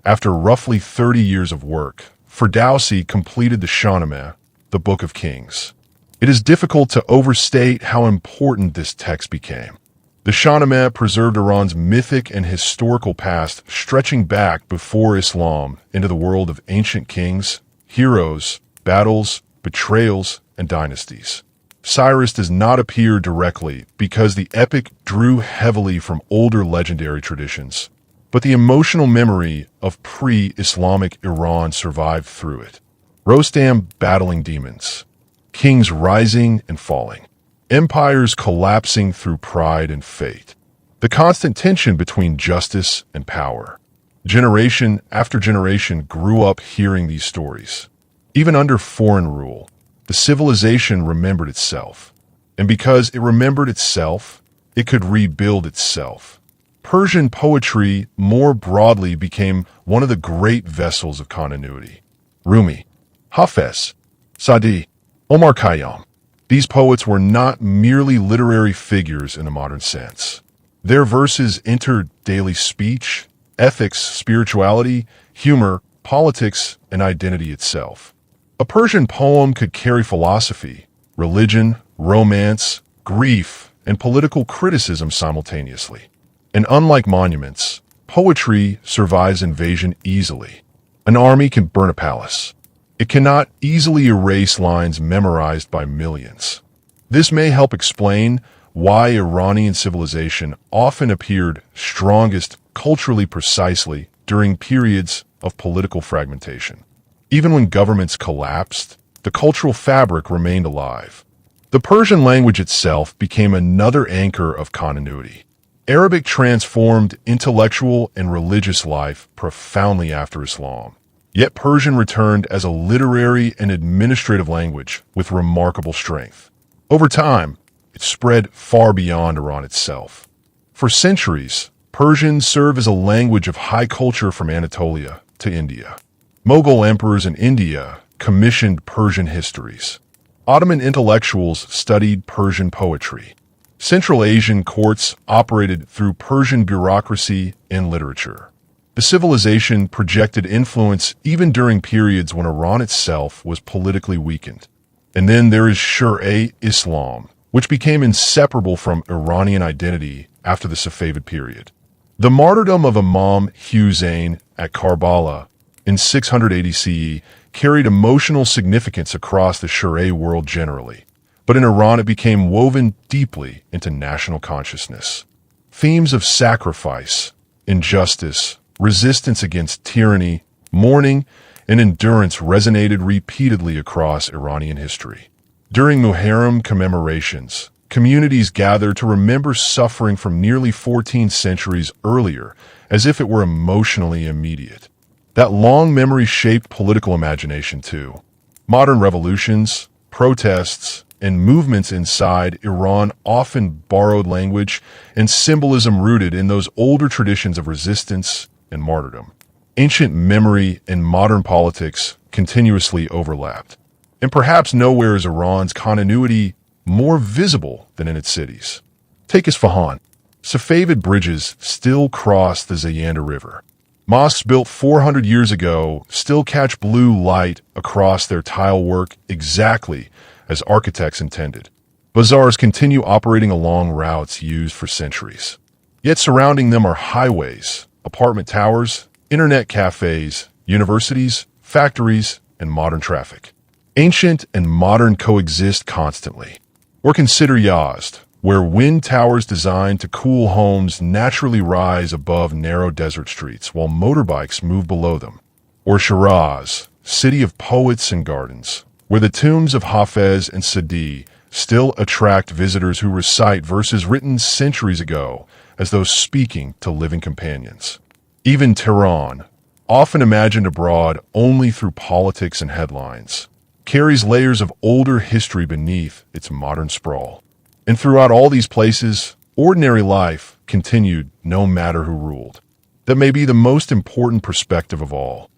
after roughly 30 years of work, Ferdowsi completed the Shahnameh, the Book of Kings. It is difficult to overstate how important this text became. The Shahnameh preserved Iran's mythic and historical past, stretching back before Islam into the world of ancient kings, heroes, battles, betrayals, and dynasties. Cyrus does not appear directly because the epic drew heavily from older legendary traditions, but the emotional memory of pre-Islamic Iran survived through it. Rostam battling demons, kings rising and falling, empires collapsing through pride and fate. The constant tension between justice and power. Generation after generation grew up hearing these stories. Even under foreign rule, the civilization remembered itself. And because it remembered itself, it could rebuild itself. Persian poetry more broadly became one of the great vessels of continuity. Rumi, Hafez, Sadi, Omar Khayyam. These poets were not merely literary figures in a modern sense. Their verses entered daily speech, ethics, spirituality, humor, politics, and identity itself. A Persian poem could carry philosophy, religion, romance, grief, and political criticism simultaneously. And unlike monuments, poetry survives invasion easily. An army can burn a palace. It cannot easily erase lines memorized by millions. This may help explain why Iranian civilization often appeared strongest culturally precisely during periods of political fragmentation. Even when governments collapsed, the cultural fabric remained alive. The Persian language itself became another anchor of continuity. Arabic transformed intellectual and religious life profoundly after Islam. Yet Persian returned as a literary and administrative language with remarkable strength. Over time, it spread far beyond Iran itself. For centuries, Persian served as a language of high culture from Anatolia to India. Mughal emperors in India commissioned Persian histories. Ottoman intellectuals studied Persian poetry. Central Asian courts operated through Persian bureaucracy and literature. The civilization projected influence even during periods when Iran itself was politically weakened. And then there is Shia Islam, which became inseparable from Iranian identity after the Safavid period. The martyrdom of Imam Hussein at Karbala in 680 CE carried emotional significance across the Shia world generally, but in Iran it became woven deeply into national consciousness. Themes of sacrifice, injustice, resistance against tyranny, mourning, and endurance resonated repeatedly across Iranian history. During Muharram commemorations, communities gathered to remember suffering from nearly 14 centuries earlier, as if it were emotionally immediate. That long memory shaped political imagination too. Modern revolutions, protests, and movements inside Iran often borrowed language and symbolism rooted in those older traditions of resistance and martyrdom. Ancient memory and modern politics continuously overlapped. And perhaps nowhere is Iran's continuity more visible than in its cities. Take Isfahan. Safavid bridges still cross the Zayanda River. Mosques built 400 years ago still catch blue light across their tile work exactly as architects intended. Bazaars continue operating along routes used for centuries. Yet surrounding them are highways, apartment towers, internet cafes, universities, factories, and modern traffic. Ancient and modern coexist constantly. Or consider Yazd, where wind towers designed to cool homes naturally rise above narrow desert streets while motorbikes move below them. Or Shiraz, city of poets and gardens, where the tombs of Hafez and Sadi still attract visitors who recite verses written centuries ago as though speaking to living companions. Even Tehran, often imagined abroad only through politics and headlines, carries layers of older history beneath its modern sprawl. And throughout all these places, ordinary life continued no matter who ruled. That may be the most important perspective of all.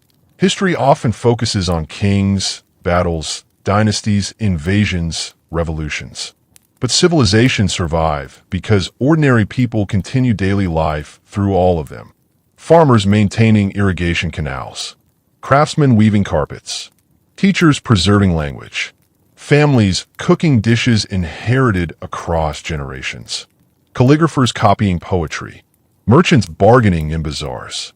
History often focuses on kings, battles, dynasties, invasions, revolutions. But civilizations survive because ordinary people continue daily life through all of them. Farmers maintaining irrigation canals, craftsmen weaving carpets, teachers preserving language, families cooking dishes inherited across generations, calligraphers copying poetry, merchants bargaining in bazaars,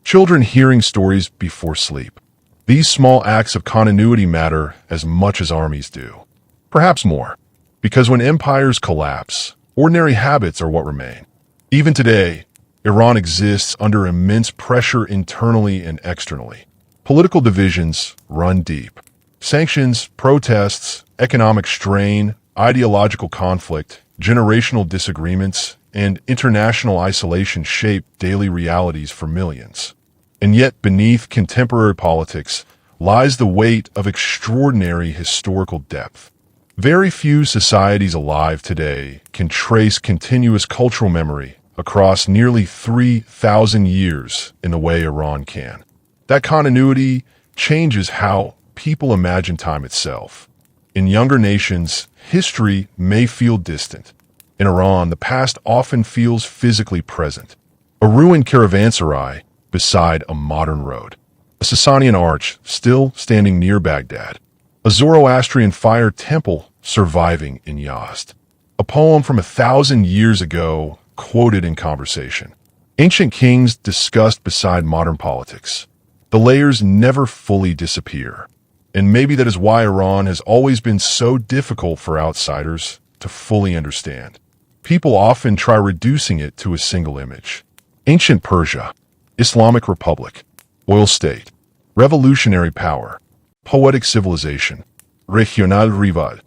children hearing stories before sleep. These small acts of continuity matter as much as armies do. Perhaps more, because when empires collapse, ordinary habits are what remain. Even today, Iran exists under immense pressure internally and externally. Political divisions run deep. Sanctions, protests, economic strain, ideological conflict, generational disagreements, and international isolation shape daily realities for millions. And yet, beneath contemporary politics lies the weight of extraordinary historical depth. Very few societies alive today can trace continuous cultural memory across nearly 3,000 years in the way Iran can. That continuity changes how people imagine time itself. In younger nations, history may feel distant. In Iran, the past often feels physically present. A ruined caravanserai beside a modern road. A Sasanian arch still standing near Baghdad. A Zoroastrian fire temple surviving in Yazd. A poem from 1,000 years ago quoted in conversation. Ancient kings discussed beside modern politics. The layers never fully disappear. And maybe that is why Iran has always been so difficult for outsiders to fully understand. People often try reducing it to a single image. Ancient Persia, Islamic Republic, oil state, revolutionary power, poetic civilization, regional rival,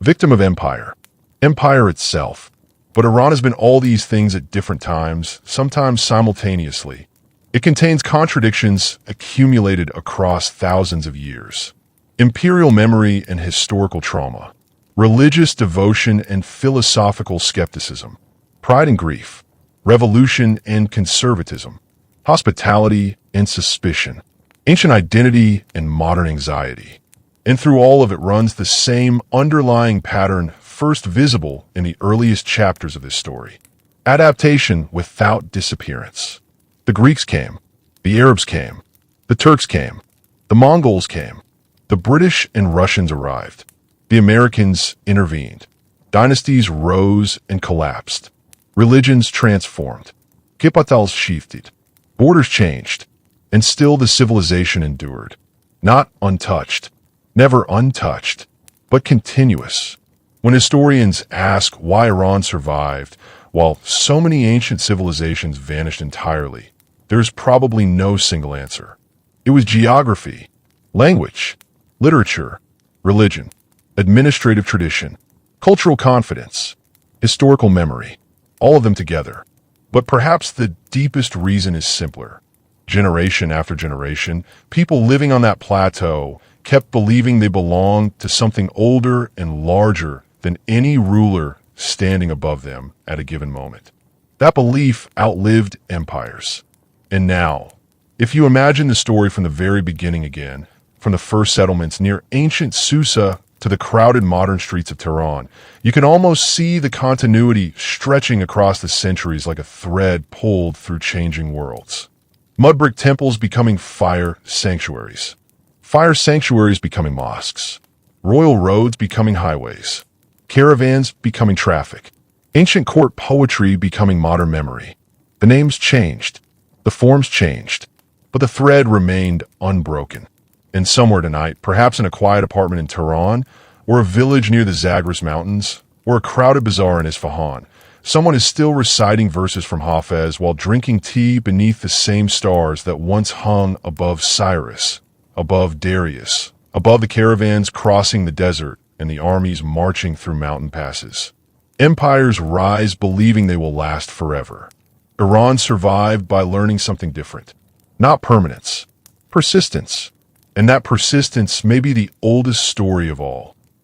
victim of empire, empire itself. But Iran has been all these things at different times, sometimes simultaneously. It contains contradictions accumulated across thousands of years. Imperial memory and historical trauma, religious devotion and philosophical skepticism, pride and grief, revolution and conservatism, hospitality and suspicion, ancient identity and modern anxiety. And through all of it runs the same underlying pattern first visible in the earliest chapters of this story. Adaptation without disappearance. The Greeks came, the Arabs came, the Turks came, the Mongols came, the British and Russians arrived, the Americans intervened, dynasties rose and collapsed, religions transformed, capitals shifted, borders changed, and still the civilization endured. Not untouched, never untouched, but continuous. When historians ask why Iran survived while so many ancient civilizations vanished entirely, there's probably no single answer. It was geography, language, literature, religion, administrative tradition, cultural confidence, historical memory, all of them together. But perhaps the deepest reason is simpler. Generation after generation, people living on that plateau kept believing they belonged to something older and larger than any ruler standing above them at a given moment. That belief outlived empires. And now, if you imagine the story from the very beginning again, from the first settlements near ancient Susa to the crowded modern streets of Tehran, you can almost see the continuity stretching across the centuries like a thread pulled through changing worlds. Mud brick temples becoming fire sanctuaries becoming mosques, royal roads becoming highways, caravans becoming traffic, ancient court poetry becoming modern memory. The names changed, the forms changed, but the thread remained unbroken. And somewhere tonight, perhaps in a quiet apartment in Tehran, or a village near the Zagros Mountains, or a crowded bazaar in Isfahan, someone is still reciting verses from Hafez while drinking tea beneath the same stars that once hung above Cyrus, above Darius, above the caravans crossing the desert and the armies marching through mountain passes. Empires rise believing they will last forever. Iran survived by learning something different. Not permanence, persistence. And that persistence may be the oldest story of all.